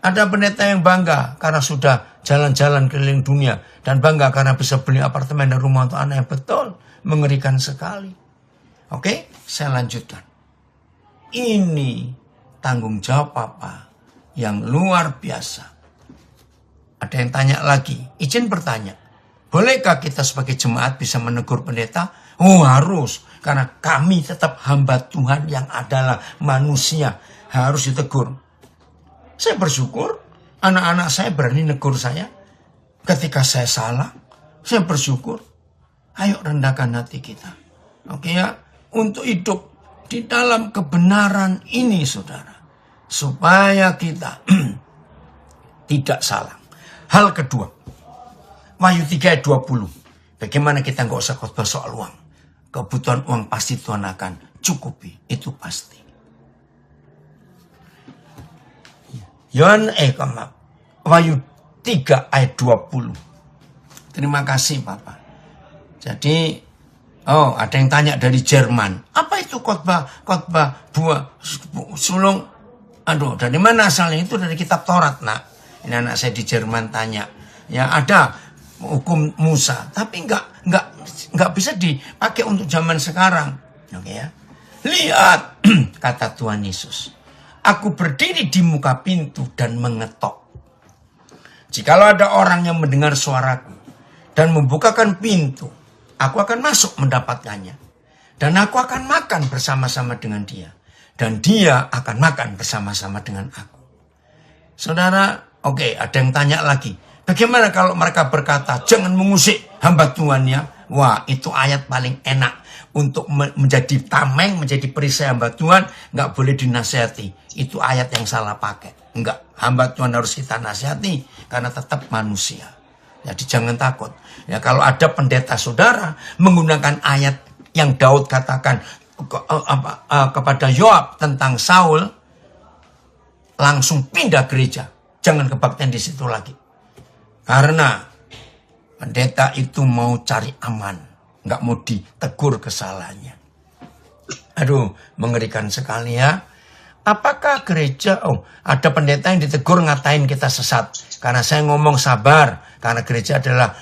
Ada pendeta yang bangga karena sudah jalan-jalan keliling dunia. Dan bangga karena bisa beli apartemen dan rumah untuk anak yang betul. Mengerikan sekali. Oke, saya lanjutkan. Ini tanggung jawab Papa yang luar biasa. Ada yang tanya lagi. Izin bertanya. Bolehkah kita sebagai jemaat bisa menegur pendeta? Oh harus. Karena kami tetap hamba Tuhan yang adalah manusia. Harus ditegur. Saya bersyukur anak-anak saya berani negur saya. Ketika saya salah, saya bersyukur. Ayo rendahkan hati kita. Oke ya, untuk hidup di dalam kebenaran ini saudara. Supaya kita tidak salah. Hal kedua, Wahyu 3 ayat 20. Bagaimana kita nggak usah khotbah soal uang. Kebutuhan uang pasti Tuhan akan cukupi. Itu pasti. Wahyu 3 ayat 20. Terima kasih Bapak. Jadi, ada yang tanya dari Jerman. Apa itu khotbah buah sulung? Aduh, dari mana asalnya? Itu dari kitab Taurat, nak. Ini anak saya di Jerman tanya. Ya, ada hukum Musa, tapi enggak bisa dipakai untuk zaman sekarang. Oke ya. Lihat, kata Tuhan Yesus. Aku berdiri di muka pintu dan mengetok. Jikalau ada orang yang mendengar suaraku dan membukakan pintu, aku akan masuk mendapatkannya. Dan aku akan makan bersama-sama dengan dia. Dan dia akan makan bersama-sama dengan aku. Saudara, oke, ada yang tanya lagi. Bagaimana kalau mereka berkata, jangan mengusik hamba Tuhan ya. Wah, itu ayat paling enak. Untuk menjadi tameng, menjadi perisai hamba Tuhan, nggak boleh dinasihati. Itu ayat yang salah pakai. Enggak, hamba Tuhan harus kita nasihati karena tetap manusia. Jadi jangan takut. Ya kalau ada pendeta saudara menggunakan ayat yang Daud katakan kepada Yoab tentang Saul, langsung pindah gereja. Jangan kebaktian di situ lagi. Karena pendeta itu mau cari aman. Nggak mau ditegur kesalahannya. Aduh, mengerikan sekali ya. Apakah gereja, ada pendeta yang ditegur ngatain kita sesat. Karena saya ngomong sabar. Karena gereja adalah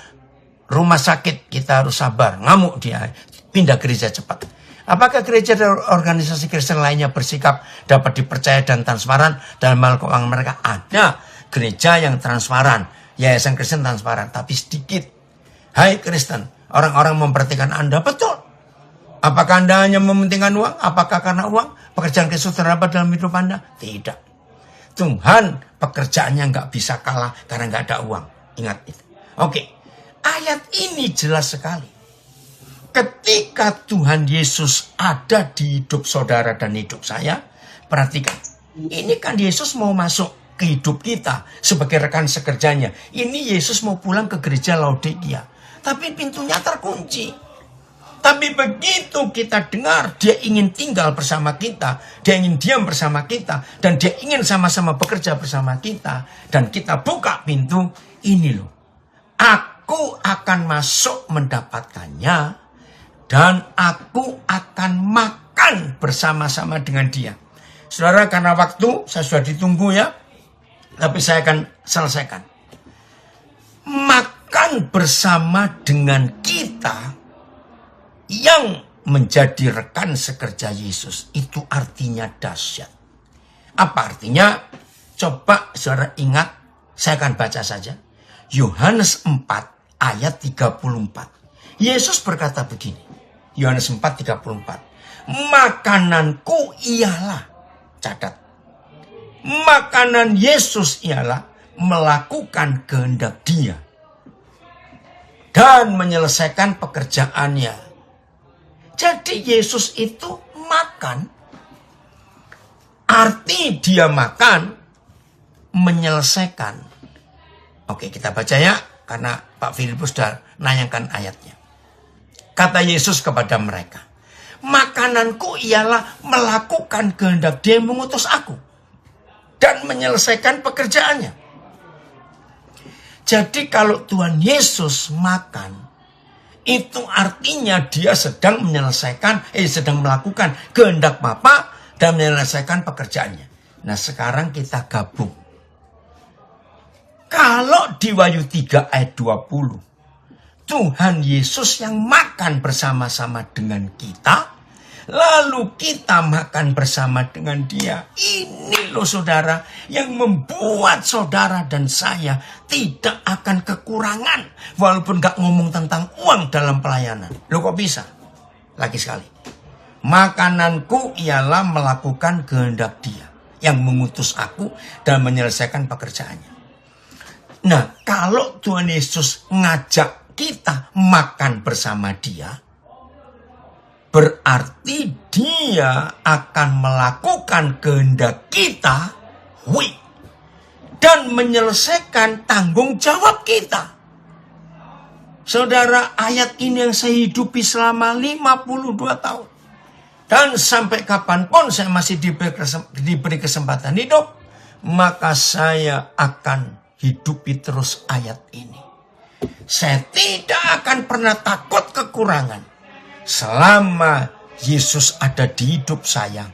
rumah sakit, kita harus sabar. Ngamuk dia, pindah gereja cepat. Apakah gereja dan organisasi Kristen lainnya bersikap dapat dipercaya dan transparan dalam hal keuangan mereka? Ada gereja yang transparan. Yayasan Kristen transparan, tapi sedikit. Hai Kristen, orang-orang memperhatikan Anda, betul. Apakah Anda hanya mementingkan uang? Apakah karena uang? Pekerjaan Kristus terdapat dalam hidup Anda? Tidak. Tuhan pekerjaannya nggak bisa kalah karena nggak ada uang. Ingat itu. Oke, ayat ini jelas sekali. Ketika Tuhan Yesus ada di hidup saudara dan hidup saya, perhatikan. Ini kan Yesus mau masuk ke hidup kita sebagai rekan sekerjanya. Ini Yesus mau pulang ke gereja Laodikia. Tapi pintunya terkunci. Tapi begitu kita dengar dia ingin tinggal bersama kita, dia ingin diam bersama kita, dan dia ingin sama-sama bekerja bersama kita, dan kita buka pintu, ini loh. Aku akan masuk mendapatkannya, dan aku akan makan bersama-sama dengan dia. Saudara, karena waktu saya sudah ditunggu ya, tapi saya akan selesaikan. Makan bersama dengan kita yang menjadi rekan sekerja Yesus, itu artinya dahsyat. Apa artinya? Coba saudara ingat, saya akan baca saja. Yohanes 4 ayat 34. Yesus berkata begini. Yohanes 4:34. Makananku ialah, catat. Makanan Yesus ialah melakukan kehendak Dia dan menyelesaikan pekerjaannya. Jadi Yesus itu makan, arti Dia makan menyelesaikan. Oke, kita baca ya, karena Pak Filipus sudah nanyakan ayatnya. Kata Yesus kepada mereka, makananku ialah melakukan kehendak Dia yang mengutus aku dan menyelesaikan pekerjaannya. Jadi kalau Tuhan Yesus makan, itu artinya Dia sedang sedang melakukan kehendak Bapa dan menyelesaikan pekerjaannya. Nah, sekarang kita gabung. Kalau di Wahyu 3 ayat 20, Tuhan Yesus yang makan bersama-sama dengan kita, lalu kita makan bersama dengan Dia. Ini loh saudara, yang membuat saudara dan saya tidak akan kekurangan, walaupun gak ngomong tentang uang dalam pelayanan. Loh kok bisa? Lagi sekali. Makananku ialah melakukan kehendak Dia yang mengutus aku dan menyelesaikan pekerjaannya. Nah, kalau Tuhan Yesus ngajak kita makan bersama Dia, berarti Dia akan melakukan kehendak kita, dan menyelesaikan tanggung jawab kita. Saudara, ayat ini yang saya hidupi selama 52 tahun. Dan sampai kapanpun saya masih diberi kesempatan hidup, maka saya akan hidupi terus ayat ini. Saya tidak akan pernah takut kekurangan selama Yesus ada di hidup saya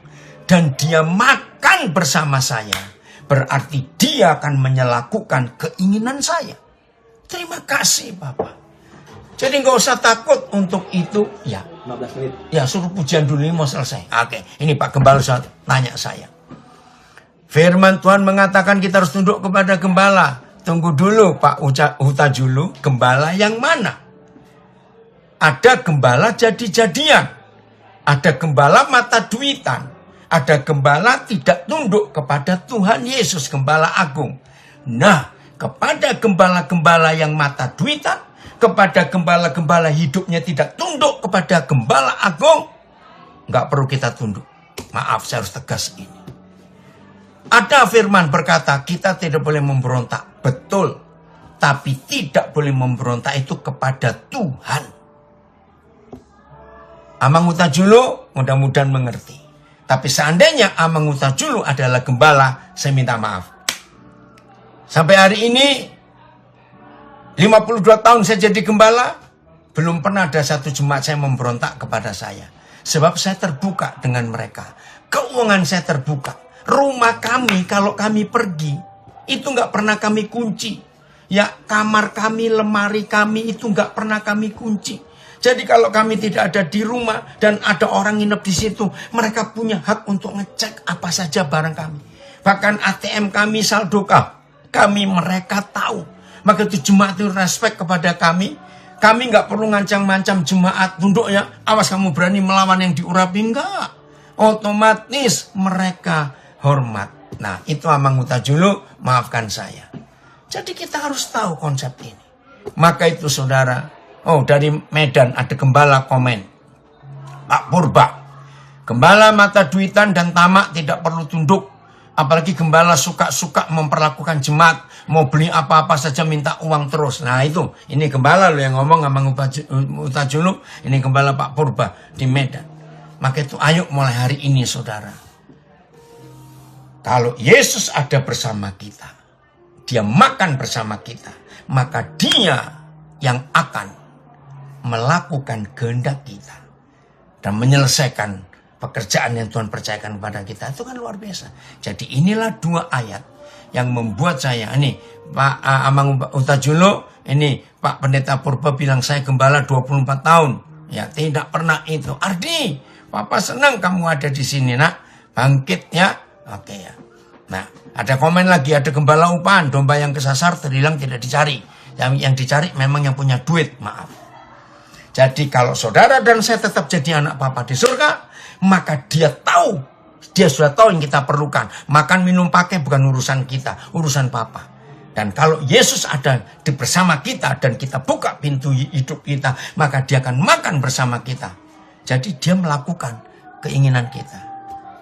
dan Dia makan bersama saya. Berarti Dia akan melakukan keinginan saya. Terima kasih Bapak. Jadi nggak usah takut untuk itu. Ya, 15 menit. Ya, suruh pujian dulu, ini mau selesai. Oke, ini Pak Gembala tanya saya. Firman Tuhan mengatakan kita harus tunduk kepada gembala. Tunggu dulu Pak Huta Julu, gembala yang mana? Ada gembala jadi-jadian. Ada gembala mata duitan. Ada gembala tidak tunduk kepada Tuhan Yesus, gembala agung. Nah, kepada gembala-gembala yang mata duitan, kepada gembala-gembala hidupnya tidak tunduk kepada gembala agung, nggak perlu kita tunduk. Maaf, saya harus tegas ini. Ada firman berkata kita tidak boleh memberontak. Betul. Tapi tidak boleh memberontak itu kepada Tuhan. Amang Utajulu mudah-mudahan mengerti. Tapi seandainya Amang Utajulu adalah gembala, saya minta maaf. Sampai hari ini 52 tahun saya jadi gembala, belum pernah ada satu jemaat saya memberontak kepada saya. Sebab saya terbuka dengan mereka. Keuangan saya terbuka. Rumah kami kalau kami pergi, itu nggak pernah kami kunci. Ya, kamar kami, lemari kami itu nggak pernah kami kunci. Jadi kalau kami tidak ada di rumah dan ada orang nginep di situ, mereka punya hak untuk ngecek apa saja barang kami. Bahkan ATM kami, saldo kami mereka tahu. Maka itu jemaat itu respect kepada kami. Kami nggak perlu ngancam-ngancam jemaat, tunduk ya, awas kamu berani melawan yang diurapi, enggak. Otomatis mereka hormat. Nah, itu Amang Utajulu, maafkan saya. Jadi kita harus tahu konsep ini. Maka itu saudara, dari Medan ada gembala komen. Pak Purba, gembala mata duitan dan tamak tidak perlu tunduk. Apalagi gembala suka-suka memperlakukan jemaat. Mau beli apa-apa saja minta uang terus. Nah itu, ini gembala loh yang ngomong Amang Utajulu. Ini gembala Pak Purba di Medan. Maka itu ayo mulai hari ini saudara. Kalau Yesus ada bersama kita, dia makan bersama kita, maka dia yang akan melakukan kehendak kita dan menyelesaikan pekerjaan yang Tuhan percayakan kepada kita. Itu kan luar biasa. Jadi inilah 2 ayat yang membuat saya, ini Pak Amang Utajulu, ini Pak Pendeta Purba bilang saya gembala 24 tahun. Ya, tidak pernah itu. Ardi, Papa senang kamu ada di sini, nak. Bangkit ya. Oke ya. Nah, ada komen lagi, ada gembala upahan, domba yang kesasar terhilang tidak dicari. Yang dicari memang yang punya duit, maaf. Jadi kalau saudara dan saya tetap jadi anak Papa di surga, maka dia sudah tahu yang kita perlukan. Makan, minum, pakai bukan urusan kita, urusan Papa. Dan kalau Yesus ada bersama kita dan kita buka pintu hidup kita, maka dia akan makan bersama kita. Jadi dia melakukan keinginan kita.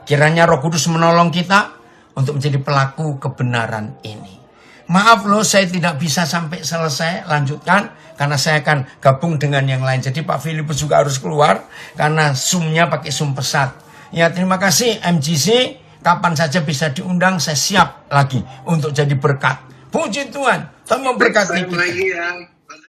Kiranya Roh Kudus menolong kita untuk menjadi pelaku kebenaran ini. Maaf loh, saya tidak bisa sampai selesai lanjutkan karena saya akan gabung dengan yang lain. Jadi Pak Filipus juga harus keluar karena Zoom-nya pakai Zoom pesat. Ya, terima kasih MGC. Kapan saja bisa diundang, saya siap lagi untuk jadi berkat. Puji Tuhan, Tuhan memberkati kita.